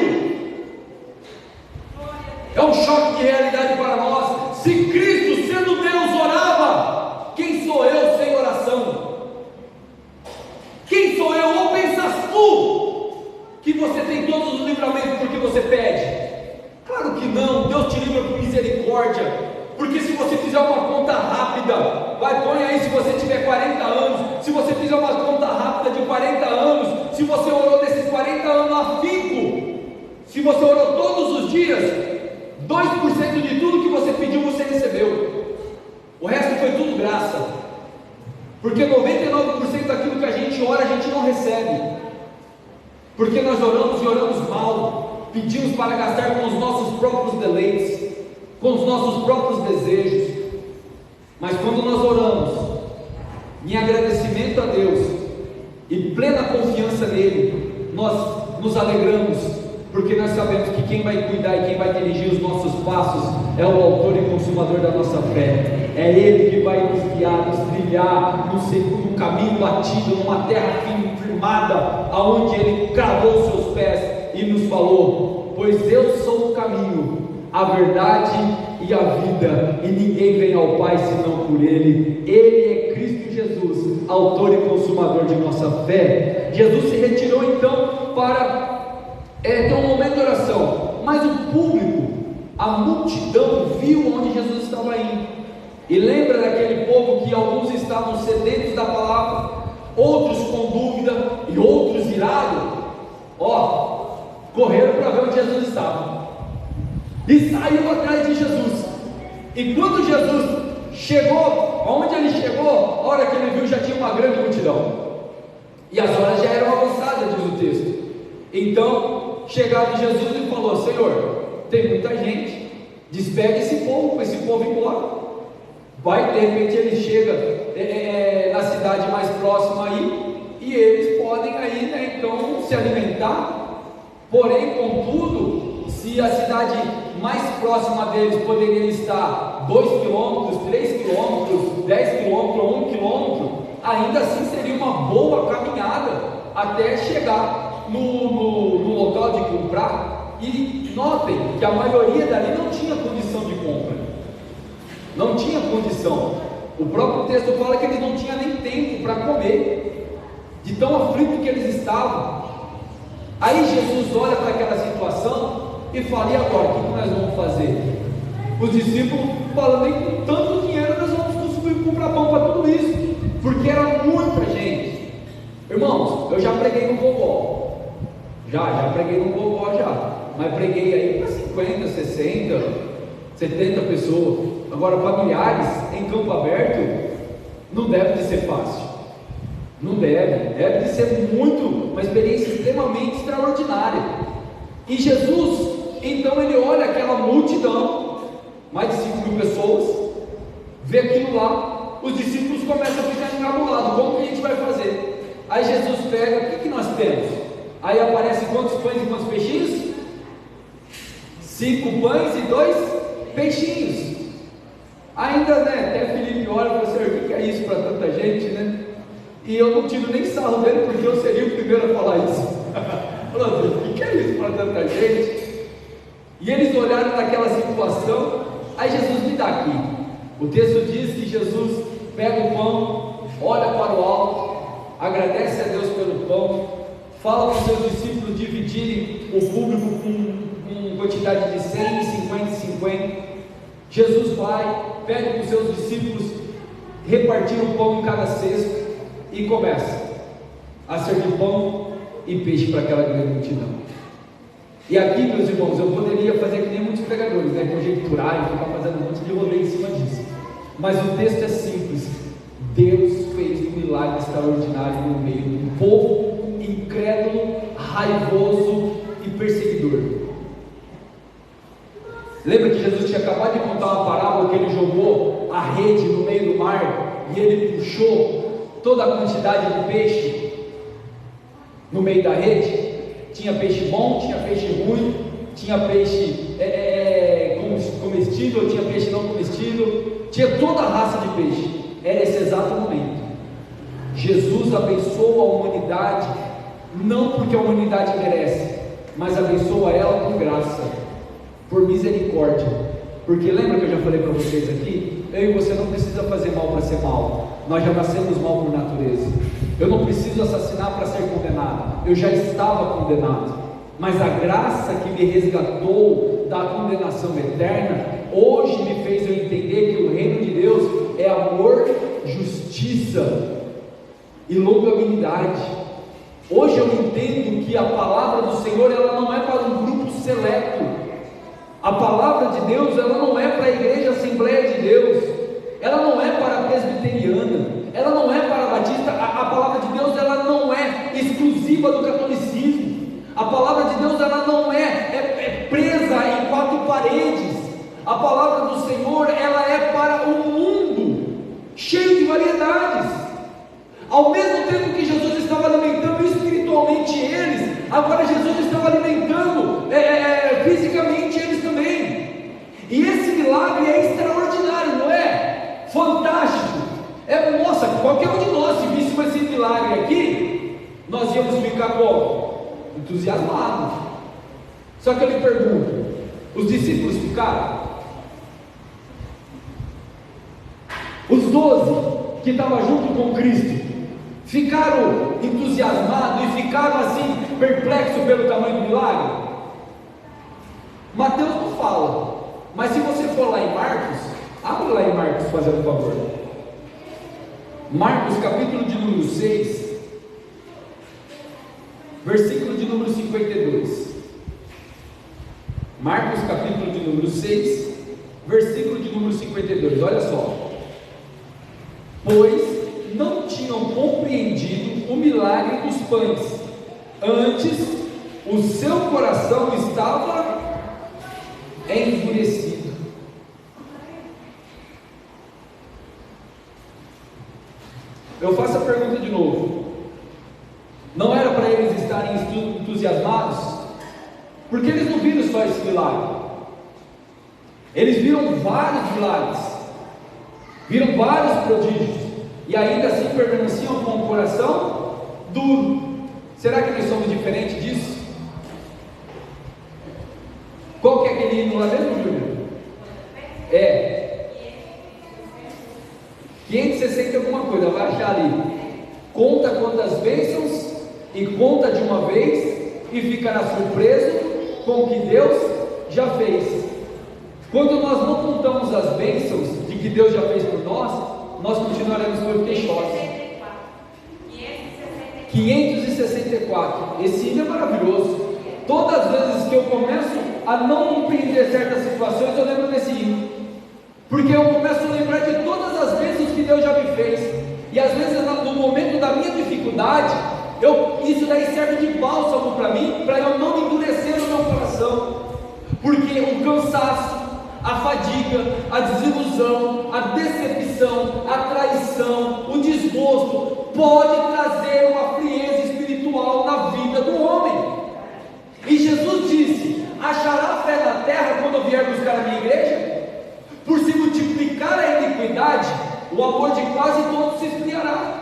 É um choque de realidade para nós. Se Cristo, sendo Deus, orava, quem sou eu sem oração? Quem sou eu? Ou pensas tu que você tem todos os livramentos porque você pede? Claro que não. Deus te livra por misericórdia, porque se você fizer uma conta rápida, põe aí, se você tiver 40 anos, se você fizer uma conta rápida de 40 anos, se você orou desses 40 anos afinco, se você orou todos os dias, 2% de tudo que você pediu você recebeu. O resto foi tudo graça, porque 99% daquilo que a gente ora a gente não recebe, porque nós oramos e oramos mal, pedimos para gastar com os nossos próprios deleites, com os nossos próprios desejos. Mas quando nós oramos em agradecimento a Deus e plena confiança nele, nós nos alegramos, porque nós sabemos que quem vai cuidar e quem vai dirigir os nossos passos é o autor e consumador da nossa fé. É Ele que vai nos guiar, nos trilhar no caminho batido, numa terra firmada, aonde Ele cravou seus pés e nos falou: pois eu sou o caminho, a verdade e a vida, e ninguém vem ao Pai senão por Ele. Ele é Cristo Jesus, autor e consumador de nossa fé. Jesus se retirou então para ter um momento de oração, mas o público, a multidão viu onde Jesus estava indo. E lembra daquele povo que alguns estavam sedentos da palavra, outros com dúvida e outros irados? Correram para ver onde Jesus estava e saiu atrás de Jesus. E quando Jesus chegou, aonde ele chegou, a hora que ele viu já tinha uma grande multidão, e as horas já eram avançadas, diz o texto. Então chegaram Jesus e falou: Senhor, tem muita gente, despede esse povo, para esse povo ir embora. Vai, de repente ele chega na cidade mais próxima aí, e eles podem aí, né, então se alimentar. Porém, contudo, se a cidade mais próxima deles poderia estar 2 km, 3 km, 10 km ou 1 km, ainda assim seria uma boa caminhada até chegar no local de comprar. E notem que a maioria dali não tinha condição de compra. não tinha condição. O próprio texto fala que eles não tinham nem tempo para comer, de tão aflito que eles estavam. Aí Jesus olha para aquela situação e fala: e agora, o que nós vamos fazer? Os discípulos falam: nem com tanto dinheiro nós vamos conseguir comprar pão para tudo isso, porque era muita gente. Irmãos, eu já preguei no Gogó, já preguei no Gogó mas preguei aí para 50, 60, 70 pessoas. Agora, familiares em campo aberto, não deve de ser fácil, não deve de ser uma experiência extremamente extraordinária. E Jesus, então, ele olha aquela multidão, mais de 5.000 pessoas, vê aquilo lá, os discípulos começam a ficar encabulados: como que a gente vai fazer? Aí Jesus pega: o que nós temos? Aí aparece quantos pães e quantos peixinhos? 5 pães e 2 peixinhos. Ainda, até Felipe olha e fala: Senhor, o que é isso para tanta gente, né? E eu não tiro nem sarro dele, porque eu seria o primeiro a falar isso. Falando: o que é isso para tanta gente? E eles olharam naquela situação. Aí Jesus: me dá aqui. O texto diz que Jesus pega o pão, olha para o alto, agradece a Deus pelo pão, fala para os seus discípulos dividirem o público com quantidade de 100, 50 e 50. Jesus vai, pede para os seus discípulos repartir o pão em cada cesto e começa a servir pão e peixe para aquela grande multidão. E aqui, meus irmãos, eu poderia fazer que nem muitos pregadores, conjecturar e ficar fazendo um monte de rolê em cima disso, mas o texto é simples. Deus fez um milagre extraordinário no meio de um povo incrédulo, raivoso e perseguidor. Lembra que Jesus tinha acabado de contar uma parábola que ele jogou a rede no meio do mar e ele puxou toda a quantidade de peixe no meio da rede? Tinha peixe bom, tinha peixe ruim, tinha peixe comestível, tinha peixe não comestível, tinha toda a raça de peixe. Era esse exato momento. Jesus abençoa a humanidade, não porque a humanidade merece, mas abençoa ela por graça, por misericórdia. Porque lembra que eu já falei para vocês aqui? Eu e você não precisa fazer mal para ser mal, nós já nascemos mal por natureza. Eu não preciso assassinar para ser condenado, eu já estava condenado, mas a graça que me resgatou da condenação eterna, hoje me fez eu entender que o reino de Deus é amor, justiça e longanimidade. Hoje eu entendo que a palavra do Senhor, ela não é para um grupo seleto. A palavra de Deus, ela não é para a igreja Assembleia de Deus, ela não é para a presbiteriana, ela não é para a batista. A palavra de Deus, ela não é exclusiva do catolicismo. A palavra de Deus, ela não é presa em 4 paredes. A palavra do Senhor, ela é para o mundo, cheio de variedades. Ao mesmo tempo que Jesus estava alimentando espiritualmente eles, agora Jesus estava alimentando fisicamente eles também. E esse milagre é extraordinário, não é? Fantástico. Nossa, qualquer um de nós, se víssemos esse milagre aqui, nós íamos ficar como? Entusiasmados. Só que eu lhe pergunto: os discípulos ficaram? Os 12 que estavam junto com Cristo ficaram entusiasmados e ficaram assim perplexos pelo tamanho do milagre? Mateus não fala, mas se você for lá em Marcos, abre lá em Marcos, fazendo um favor. Marcos capítulo de número 6, versículo de número 52. Marcos capítulo de número 6, versículo de número 52, olha só: pois não tinham compreendido o milagre dos pães, antes o seu coração estava endurecido. Eu faço a pergunta de novo: não era para eles estarem entusiasmados? Porque eles não viram só esse milagre, eles viram vários milagres, viram vários prodígios, e ainda assim permaneciam com o coração duro. Será que nós somos diferentes disso? Qual que é aquele hino lá mesmo, Júlio? 560 alguma coisa, vai achar ali. Conta quantas bênçãos e conta de uma vez e ficará surpreso com o que Deus já fez. Quando nós não contamos as bênçãos de que Deus já fez por nós, nós continuaremos por queixosos. 564. Esse hino é maravilhoso. Todas as vezes que eu começo a não compreender certas situações, eu lembro desse hino, porque eu começo a lembrar de todas as bênçãos que Deus já me fez. E às vezes no momento da minha dificuldade, isso daí serve de bálsamo para mim, para eu não endurecer o meu coração, porque o cansaço, a fadiga, a desilusão, a decepção, a traição, o desgosto pode trazer uma frieza espiritual na vida do homem. E Jesus disse: achará fé na terra quando eu vier buscar a minha igreja? Por se multiplicar a iniquidade, o amor de quase todos se esfriará.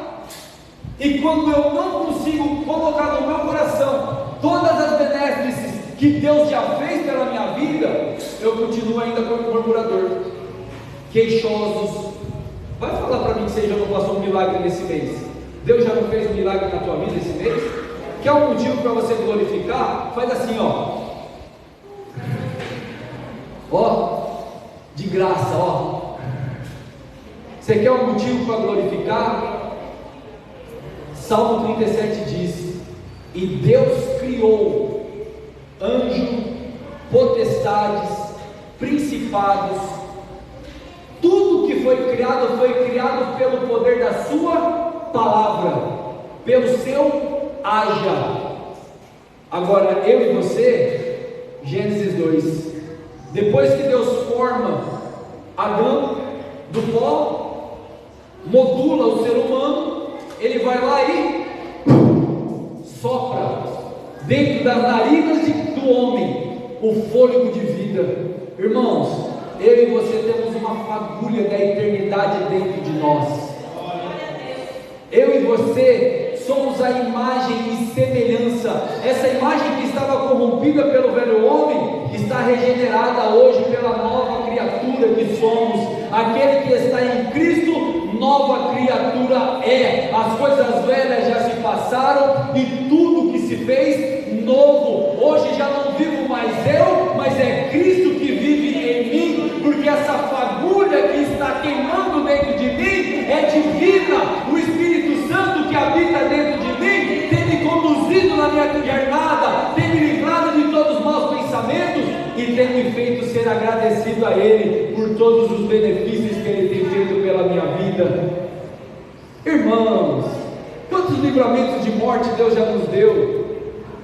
E quando eu não consigo colocar no meu coração todas as benesses que Deus já fez pela minha vida, eu continuo ainda como murmurador, queixosos. Vai falar para mim que você já não passou um milagre nesse mês? Deus já não fez um milagre na tua vida esse mês? Quer um motivo para você glorificar? Faz assim, ó, de graça, ó. Você quer um motivo para glorificar? Salmo 37 diz: e Deus criou anjo, potestades, principados, tudo que foi criado pelo poder da sua palavra, pelo seu haja. Agora eu e você, Gênesis 2, depois que Deus forma Adão do pó, modula o ser humano, Ele vai lá e sopra dentro das narinas do homem o fôlego de vida. Irmãos, eu e você temos uma fagulha da eternidade dentro de nós. Eu e você somos a imagem e semelhança. Essa imagem que estava corrompida pelo velho homem está regenerada hoje pela nova criatura que somos. Aquele que está em Cristo, nova criatura é. As coisas velhas já se passaram e tudo que se fez novo. Hoje já não vivo mais eu, mas é Cristo que vive em mim, porque essa fagulha que está queimando dentro de mim é divina. O Espírito Santo que habita dentro de mim tem me conduzido na minha jornada, tem me livrado de todos os maus pensamentos e tem me feito ser agradecido a Ele por todos os benefícios que Ele tem feito pela minha vida. Irmãos, quantos livramentos de morte Deus já nos deu?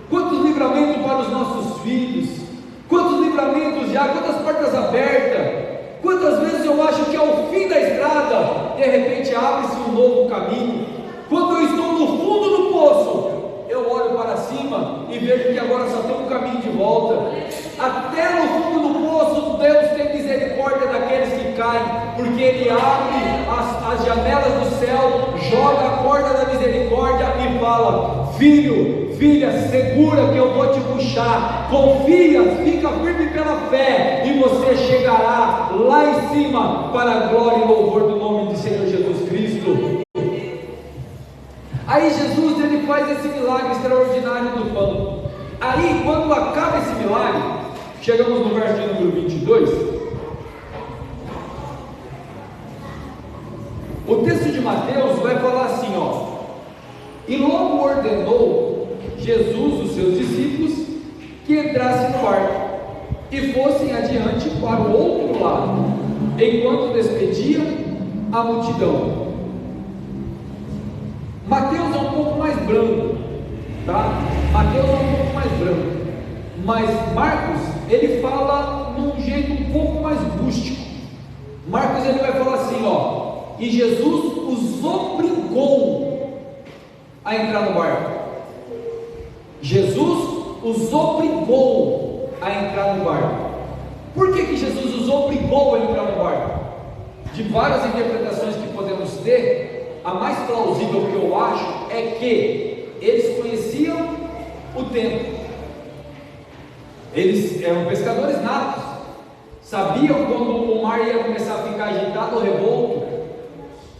Quantos livramentos para os nossos filhos? Quantos livramentos já? Quantas portas abertas? Quantas vezes eu acho que ao fim da estrada, de repente abre-se um novo caminho? Quando eu estou no fundo do poço, eu olho para cima e vejo que agora só tem um caminho de volta. Até no fundo do poço, Deus tem misericórdia daqueles que caem, porque Ele abre as janelas do céu, joga a corda da misericórdia e fala: filho, filha, segura que eu vou te puxar, confia, fica firme pela fé, e você chegará lá em cima para a glória e louvor do nome do Senhor Jesus Cristo. Aí Jesus, ele faz esse milagre extraordinário do pão. Aí quando acaba esse milagre, chegamos no verso de número 22, o texto de Mateus vai falar assim, ó: e logo ordenou Jesus os seus discípulos que entrassem no barco e fossem adiante para o outro lado, enquanto despedia a multidão. Mateus é um pouco mais branco, tá? Mateus é um pouco mais branco, mas Marcos, ele fala num jeito um pouco mais rústico. Marcos, ele vai falar assim, ó: e Jesus os obrigou a entrar no barco. Jesus os obrigou a entrar no barco. Por que Jesus os obrigou a entrar no barco? De várias interpretações que podemos ter, a mais plausível que eu acho é que eles conheciam o tempo. Eles eram pescadores natos, sabiam quando o mar ia começar a ficar agitado ou revolto.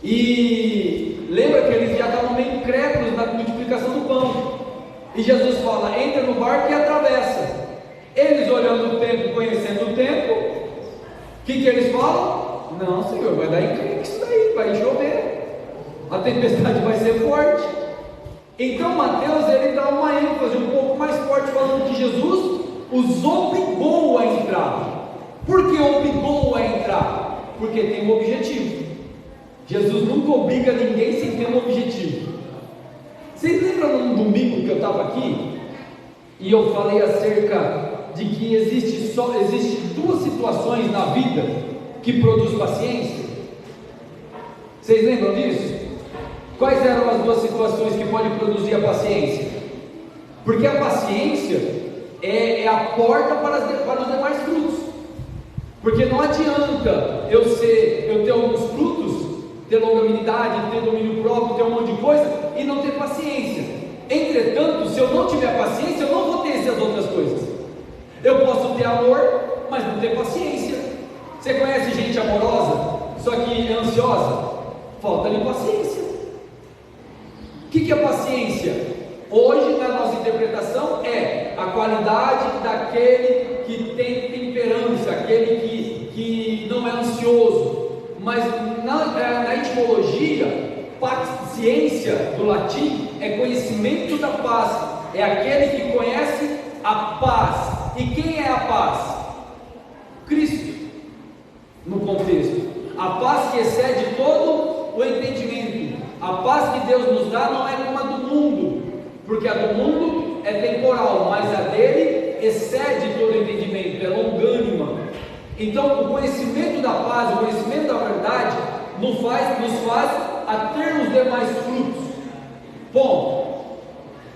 E lembra que eles já estavam meio incrédulos na multiplicação do pão. E Jesus fala: entra no barco e atravessa. Eles olhando o tempo, conhecendo o tempo, o que eles falam? Não, Senhor, vai dar encrenca isso daí, vai chover, a tempestade vai ser forte. Então Mateus, ele dá uma ênfase um pouco mais forte, falando que Jesus os obrigou a entrar. Por que obrigou a entrar? Porque tem um objetivo. Jesus nunca obriga ninguém sem ter um objetivo. Vocês lembram no domingo que eu estava aqui e eu falei acerca de que existe duas situações na vida que produz paciência? Vocês lembram disso? Quais eram as duas situações que podem produzir a paciência? Porque a paciência é a porta para os demais frutos. Porque não adianta eu ter alguns frutos, ter longanimidade, ter domínio próprio, ter um monte de coisa e não ter paciência. Entretanto, se eu não tiver paciência, eu não vou ter essas outras coisas. Eu posso ter amor, mas não ter paciência. Você conhece gente amorosa, só que é ansiosa? Falta-lhe paciência. O que é paciência? Hoje, na nossa interpretação, é a qualidade daquele que tem temperança, aquele que não é ansioso. Mas na etimologia, paciência do latim é conhecimento da paz, é aquele que conhece a paz. E quem é a paz? Cristo, no contexto. A paz que excede todo o entendimento. A paz que Deus nos dá não é como a do mundo, porque a do mundo é temporal, mas a dele excede todo o entendimento, é longânima. Então o conhecimento da paz, o conhecimento da verdade nos faz a ter os demais frutos. Bom,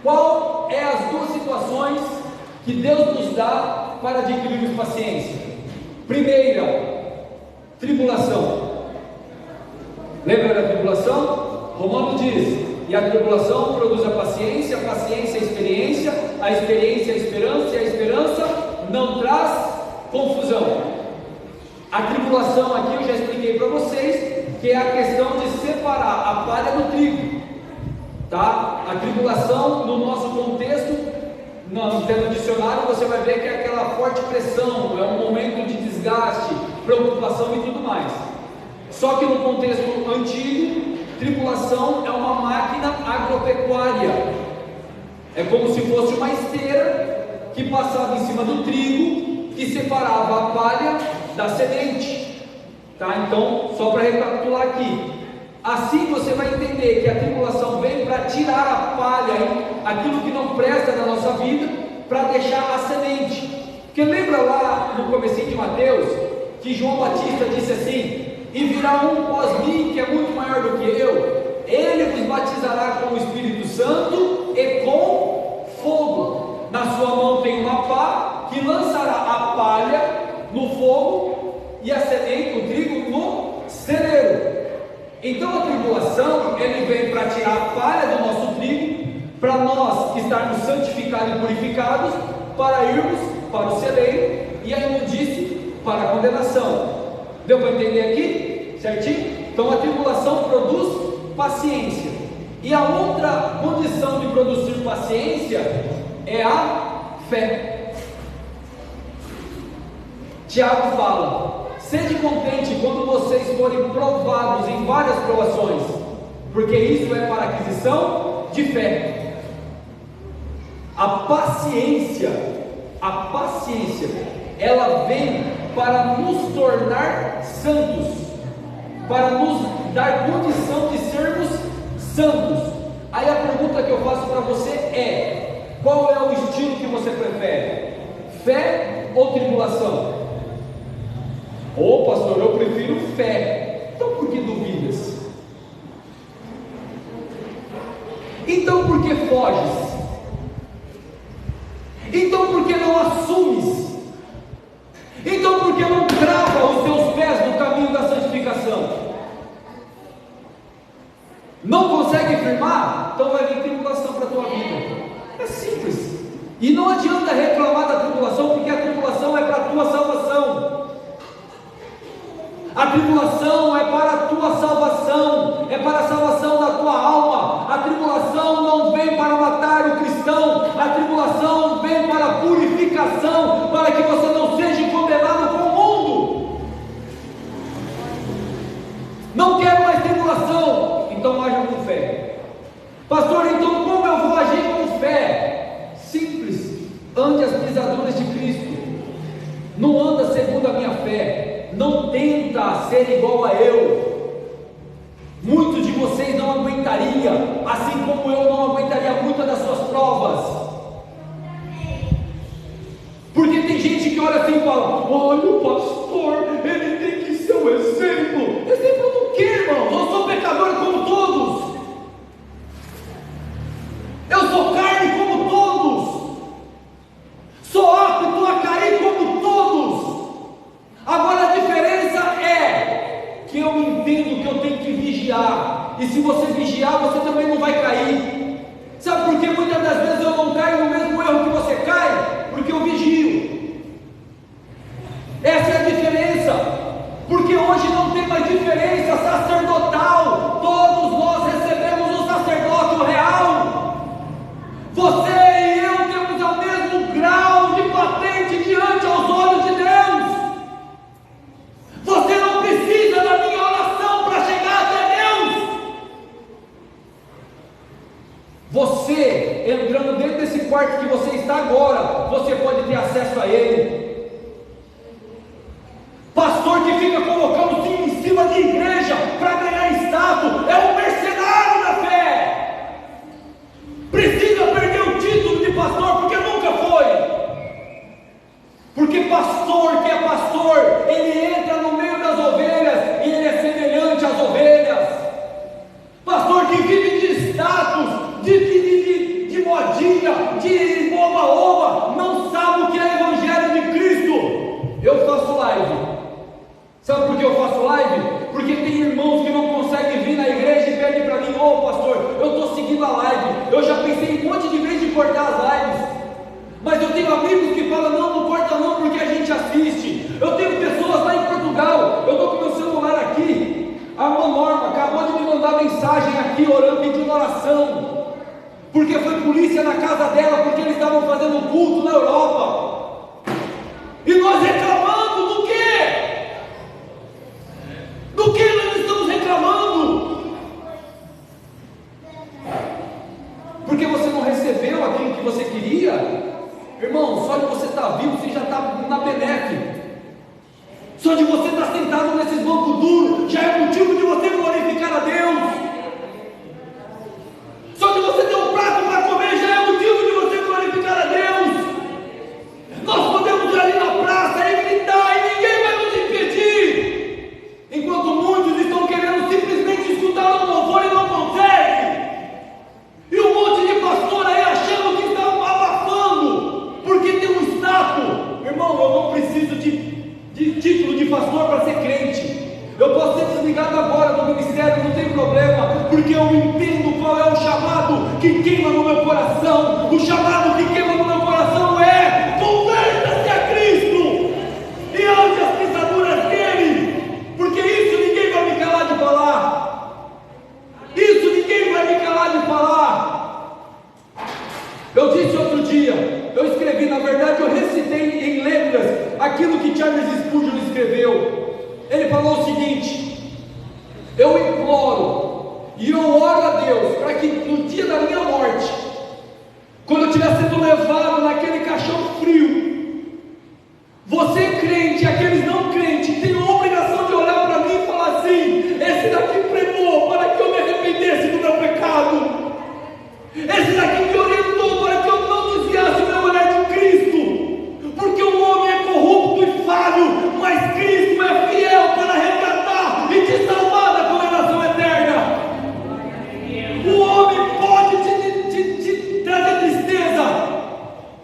qual é as duas situações que Deus nos dá para adquirirmos paciência? Primeira, tribulação. Lembra da tribulação? Romano diz: e a tribulação produz a paciência a experiência, a experiência a esperança, e a esperança não traz confusão. A tribulação aqui eu já expliquei para vocês, que é a questão de separar a palha do trigo, tá? A tribulação, no nosso contexto, no dicionário, você vai ver que é aquela forte pressão, é um momento de desgaste, preocupação e tudo mais. Só que no contexto antigo, tribulação é uma máquina agropecuária, é como se fosse uma esteira que passava em cima do trigo, que separava a palha da semente, tá? Então, só para recapitular aqui, assim você vai entender que a tribulação vem para tirar a palha, aquilo que não presta na nossa vida, para deixar a semente. Porque lembra lá no comecinho de Mateus, que João Batista disse assim: e virá um pós mim que é muito maior do que eu, ele vos batizará com o Espírito Santo e com fogo. Na sua mão tem uma pá, que lançará a palha no fogo e a semente, o trigo, no celeiro. Então a tribulação, ele vem para tirar a palha do nosso trigo, para nós estarmos santificados e purificados, para irmos para o celeiro, e a imundície para a condenação. Deu para entender aqui? Certinho? Então a tribulação produz paciência. E a outra condição de produzir paciência é a fé. Tiago fala: sede contente quando vocês forem provados em várias provações, porque isso é para aquisição de fé. A paciência, ela vem para nos tornar santos, para nos dar condição de sermos santos. Aí a pergunta que eu faço para você é: qual é o estilo que você prefere? Fé ou tribulação? Ô pastor, eu prefiro fé. Então por que duvidas? Então por que foges? Então por que não assumes? Então por que não trava os seus pés no caminho da santificação? Não consegue firmar? Então vai vir tribulação para a tua vida. É simples. E não adianta reclamar da tribulação, porque a tribulação é para a tua salvação. A tribulação é para a tua salvação, é para a salvação da tua alma. A tribulação não vem para matar o cristão, a tribulação vem para a purificação, para que você não seja condenado com o mundo. Não quero mais tribulação, então haja com fé. Pastor, então como eu vou agir com fé? Simples, ande as pisaduras de Cristo. Não anda segundo a minha fé. Não tenta ser igual a eu. Muitos de vocês não aguentariam, assim como eu não aguentaria muitas das suas provas. Porque tem gente que olha assim e fala: olha, o pastor, ele tem que ser um exemplo. Exemplo do quê, irmão? Eu sou pecador como todos. Eu sou carne como todos. Sou apto a cair como todos. Agora a diferença é que eu entendo que eu tenho que vigiar. E se você vigiar, você também não vai cair. Sabe por que muitas das vezes eu não caio no mesmo erro que você cai? Porque eu vigio. Essa é a diferença. Porque hoje não tem mais diferença sacerdotal. Todos nós recebemos o sacerdócio real. Você e eu temos o mesmo grau de patente diante aos olhos de Deus. Você não precisa da minha oração para chegar até Deus. Você, entrando dentro desse quarto que você está agora, você pode ter acesso a Ele. Pastor que fica colocando-se em cima de igreja para ganhar status, é um mercenário da fé. Precisa perder o título de pastor, porque nunca foi. Porque pastor que é pastor, ele entra no meio das ovelhas e ele é semelhante às ovelhas. Pastor que vive de status, de modinha, de oba-oba, não sabe o que é evangelho de Cristo. Eu faço live. Sabe por que eu faço live? Porque tem irmãos que não conseguem vir na igreja e pedem para mim: ô pastor, eu estou seguindo a live. Eu já pensei um monte de vezes em cortar as lives, mas eu tenho amigos que falam: não corta não, porque a gente assiste. Eu tenho pessoas lá em Portugal, eu estou com meu celular aqui. A irmã Norma acabou de me mandar mensagem aqui, orando, pedindo oração, porque foi polícia na casa dela, porque eles estavam fazendo culto na Europa. E nós reclamando do quê? Do que nós estamos reclamando? Porque você não recebeu aquilo que você queria? Irmão, só de você estar vivo, você já está na benéfica. Só de você estar sentado nesses bancos duros, já é motivo de você glorificar a Deus. Só de você ter um prato para comer, já é motivo de você glorificar a Deus. Nós podemos ir ali na praça e gritar, e ninguém vai nos impedir. Enquanto muitos estão querendo simplesmente escutar um louvor e não conseguem. E um monte de pastor aí achando que está abafando, porque tem um status. Irmão, eu não preciso de título de pastor para ser crente. Eu posso ser desligado agora do ministério, não tem problema, porque eu entendo qual é o chamado que queima no meu coração. O chamado que queima no meu coração é: converta-se a Cristo e ande as pisaduras dele, porque isso ninguém vai me calar de falar. Isso ninguém vai me calar de falar. Eu disse outro dia, eu escrevi, na verdade eu recitei em letras aquilo que Charles Spurgeon escreveu. Ele falou o seguinte: eu imploro e eu oro a Deus para que no dia da minha morte, quando eu estiver sendo levado naquele caixão frio, você crente e aqueles não crentes tenham a obrigação de olhar para mim e falar assim: esse daqui pregou para que eu me arrependesse do meu pecado, esse daqui me orientou para que eu não desviasse o meu olhar de Cristo, porque o homem é corrupto e falho, mas Cristo é fiel para resgatar e te salvar da condenação eterna. O homem pode te trazer tristeza,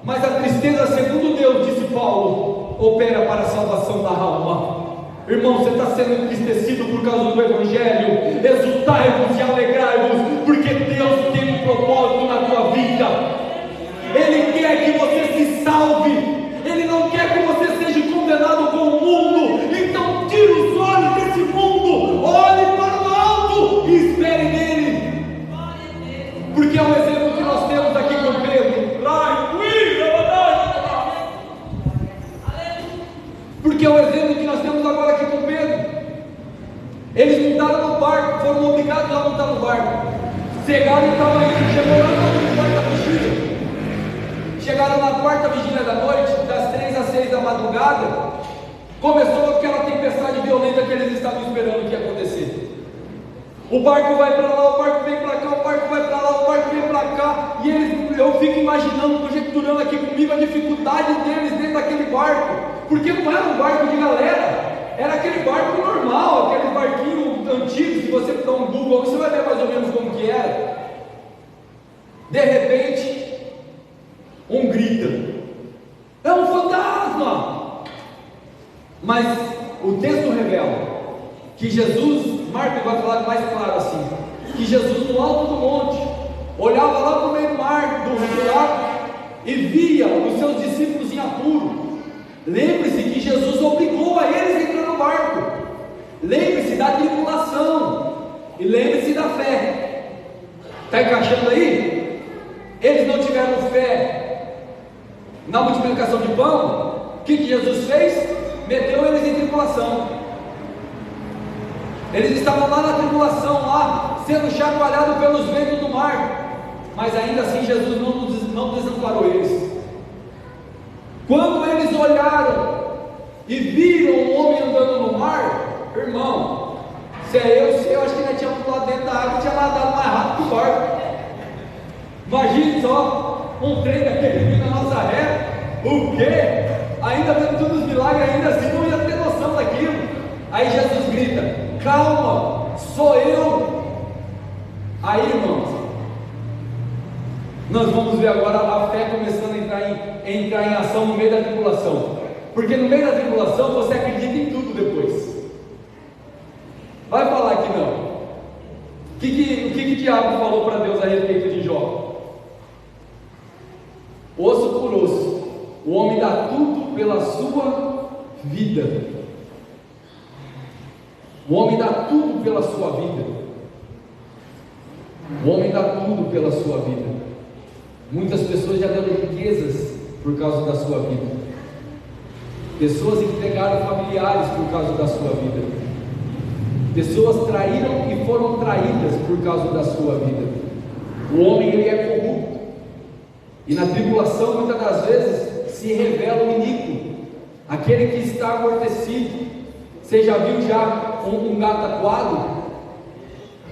mas a tristeza, segundo Deus, disse Paulo, opera para a salvação da alma. Irmão, você está sendo entristecido por causa do Evangelho? Exultai-vos e alegrai-vos, porque Deus tem um propósito na tua vida. Ele quer que você se salve. Ele não quer que você seja condenado com o mundo. Então tira os olhos desse Eles montaram no barco, foram obrigados a montar no barco. Chegaram e estavam indo, chegou lá na quarta vigília. Chegaram na quarta vigília da noite, das 3 às 6 da madrugada. Começou aquela tempestade violenta que eles estavam esperando que ia acontecer. O barco vai para lá, o barco vem para cá, o barco vai para lá, o barco vem para cá. E eles, eu fico imaginando, conjecturando aqui comigo a dificuldade deles dentro daquele barco. Porque não era um barco de galera, era aquele barco normal, aquele barquinho antigo. Se você der um Google, você vai ver mais ou menos como que era. De repente, um grita: é um fantasma! Mas o texto revela que Jesus, Marcos vai falar mais claro assim, que Jesus no alto do monte, olhava lá para o meio do mar, do lago, e via os seus discípulos em apuro. Lembre-se que Jesus obrigou a eles a entrar no barco. Lembre-se da tribulação, e lembre-se da fé. Está encaixando aí? Eles não tiveram fé na multiplicação de pão. O que Jesus fez? Meteu eles em tribulação. Eles estavam lá na tribulação, lá, sendo chacoalhados pelos ventos do mar, mas ainda assim Jesus não desamparou eles. Quando eles olharam e viram um homem andando no mar, irmão, se eu acho que ele tinha pulado dentro da água e tinha nadado mais rápido que o barco. Imagine só, um trem daquele vindo na nossa ré, o quê? Ainda vendo todos os milagres, ainda assim não ia ter noção daquilo. Aí Jesus grita: calma, sou eu. Aí, irmãos, nós vamos ver agora a fé começando a entrar em ação no meio da tribulação. Porque no meio da tribulação você acredita em tudo depois. Vai falar que não. O que diabo falou para Deus a respeito de Jó? Osso por osso. O homem dá tudo pela sua vida. O homem dá tudo pela sua vida. O homem dá tudo pela sua vida. Muitas pessoas já deram riquezas por causa da sua vida. Pessoas entregaram familiares por causa da sua vida. Pessoas traíram e foram traídas por causa da sua vida. O homem, ele é corrupto. E na tribulação, muitas das vezes, se revela o iníquo, aquele que está amortecido. Você já viu um gato aquado?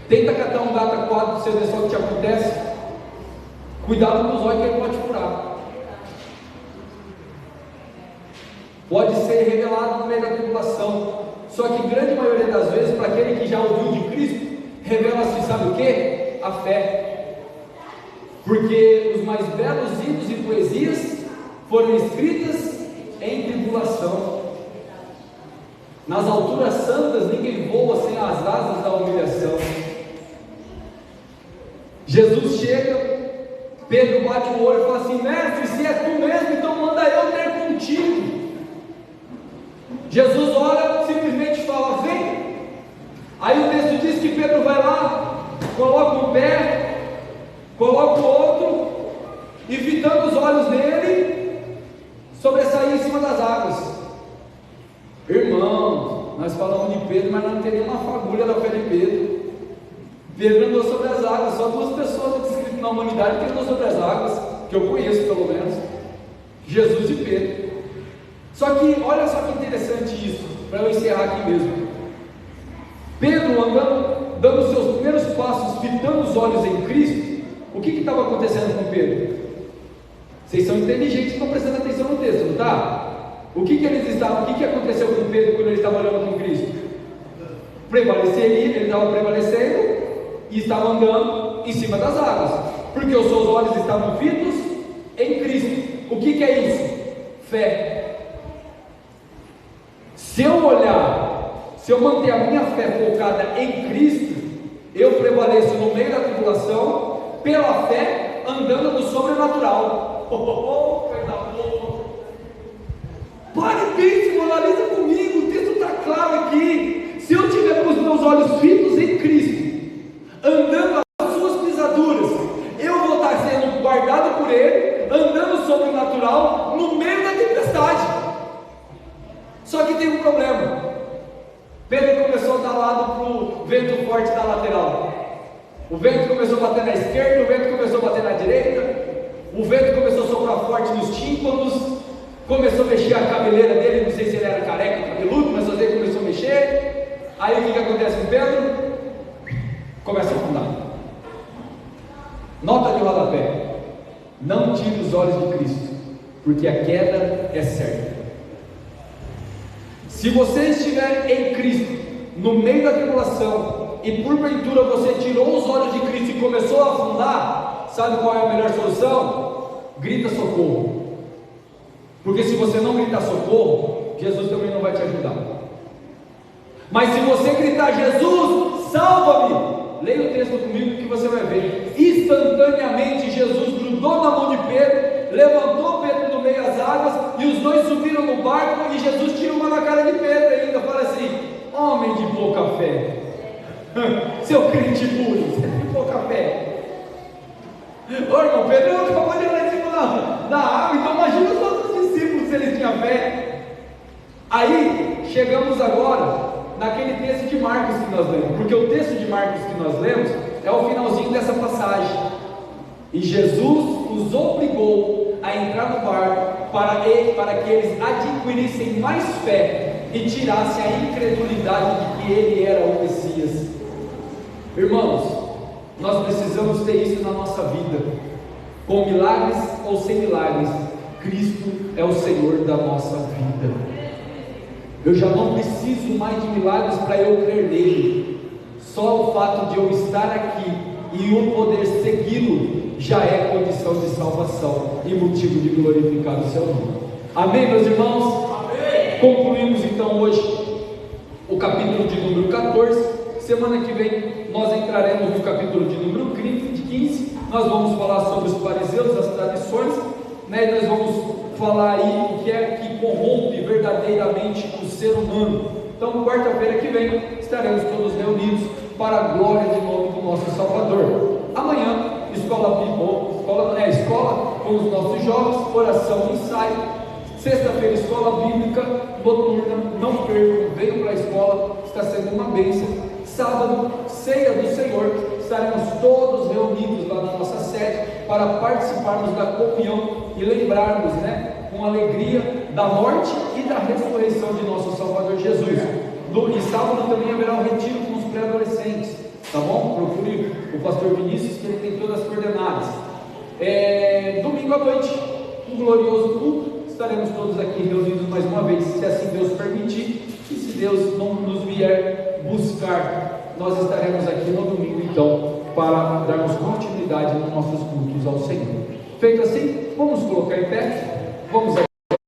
Tenta catar um gato aquado para você ver só o que te acontece. Cuidado com os olhos que ele pode furar. Pode ser revelado no meio da tribulação. Só que grande maioria das vezes, para aquele que já ouviu de Cristo, revela-se, sabe o que? A fé. Porque os mais belos hinos e poesias foram escritas em tribulação. Nas alturas santas ninguém voa sem as asas da humilhação. Jesus chega, Pedro bate o olho e fala assim: mestre, se é tu mesmo, então manda eu ter contigo. Jesus olha, simplesmente fala: vem. Aí o texto diz que Pedro vai lá, coloca um pé, coloca o outro, e fitando os olhos dele, sobressair em cima das águas. Irmãos, nós falamos de Pedro, mas não teria uma fagulha da fé de Pedro. Pedro andou sobre as águas. Só 2 pessoas descritas na humanidade que andou sobre as águas, que eu conheço pelo menos: Jesus e Pedro. Só que, olha só que interessante isso, para eu encerrar aqui mesmo. Pedro andando, dando seus primeiros passos, fitando os olhos em Cristo. O que estava acontecendo com Pedro? Vocês são inteligentes e estão prestando atenção no texto, não está? O que aconteceu com Pedro quando ele estava olhando com Cristo? Ele estava prevalecendo e estava andando em cima das águas, porque os seus olhos estavam fitos em Cristo. O que é isso? Fé. Se eu olhar, se eu manter a minha fé focada em Cristo, eu prevaleço no meio da tribulação, pela fé, andando no sobrenatural. Coisa boa! Pare e pense, analisa comigo, o texto está claro aqui. Se eu tiver com os meus olhos fitos em Cristo, andando as suas pisaduras, eu vou estar sendo guardado por Ele, andando sobrenatural, no meio da tempestade. Só que tem um problema. Pedro começou a a dar lado para o vento forte da lateral. O vento começou a bater na esquerda, o vento começou a bater na direita, o vento começou a soprar forte nos tímpanos, começou a mexer a cabeleira dele, não sei se ele era careca ou cabeludo, mas às vezes começou a mexer. Aí o que acontece com Pedro? Começa a afundar. Nota de rodapé: não tire os olhos de Cristo, porque a queda é certa. Se você estiver em Cristo, no meio da tribulação, e porventura você tirou os olhos de Cristo e começou a afundar, sabe qual é a melhor solução? Grita socorro. Porque se você não gritar socorro, Jesus também não vai te ajudar. Mas se você gritar: Jesus, salva-me! Leia o texto comigo que você vai ver. Instantaneamente Jesus grudou na mão de Pedro, levantou Pedro do meio das águas, e os dois subiram no barco, e Jesus tira uma na cara de Pedro ainda, fala assim: homem de pouca fé, seu crente burro, você tem pouca fé. Ô irmão, Pedro acabou de olhar em cima da água, então imagina os outros discípulos se eles tinham fé. Aí chegamos agora naquele texto de Marcos que nós lemos, porque o texto de Marcos que nós lemos é o finalzinho dessa passagem. E Jesus os obrigou a entrar no barco para que eles adquirissem mais fé e tirassem a incredulidade de que ele era o Messias. Irmãos, nós precisamos ter isso na nossa vida, com milagres ou sem milagres. Cristo é o Senhor da nossa vida. Eu já não preciso mais de milagres para eu crer nele. Só o fato de eu estar aqui e eu poder segui-lo já é condição de salvação e motivo de glorificar o seu nome. Amém, meus irmãos? Amém. Concluímos então hoje o capítulo de número 14. Semana que vem nós entraremos no capítulo de número 15. Nós vamos falar sobre os fariseus, as tradições, né? E nós vamos falar aí o que é que corrompe verdadeiramente o ser humano. Então, quarta-feira que vem estaremos todos reunidos para a glória de nome do nosso Salvador. Amanhã, escola com os nossos jovens, oração e ensaio. Sexta-feira, escola bíblica noturna. Não percam, venham para a escola, está sendo uma bênção. Sábado, ceia do Senhor. Estaremos todos reunidos lá na nossa sede para participarmos da comunhão e lembrarmos, né, com alegria da morte e da ressurreição de nosso Salvador Jesus. E sábado também haverá um retiro com os pré-adolescentes, tá bom? Procure o pastor Vinícius, que ele tem todas as coordenadas. Domingo à noite, um glorioso culto. Estaremos todos aqui reunidos mais uma vez, se assim Deus permitir, e se Deus não nos vier buscar, nós estaremos aqui no domingo então, para darmos continuidade nos nossos cultos ao Senhor. Feito assim, vamos colocar em pé, vamos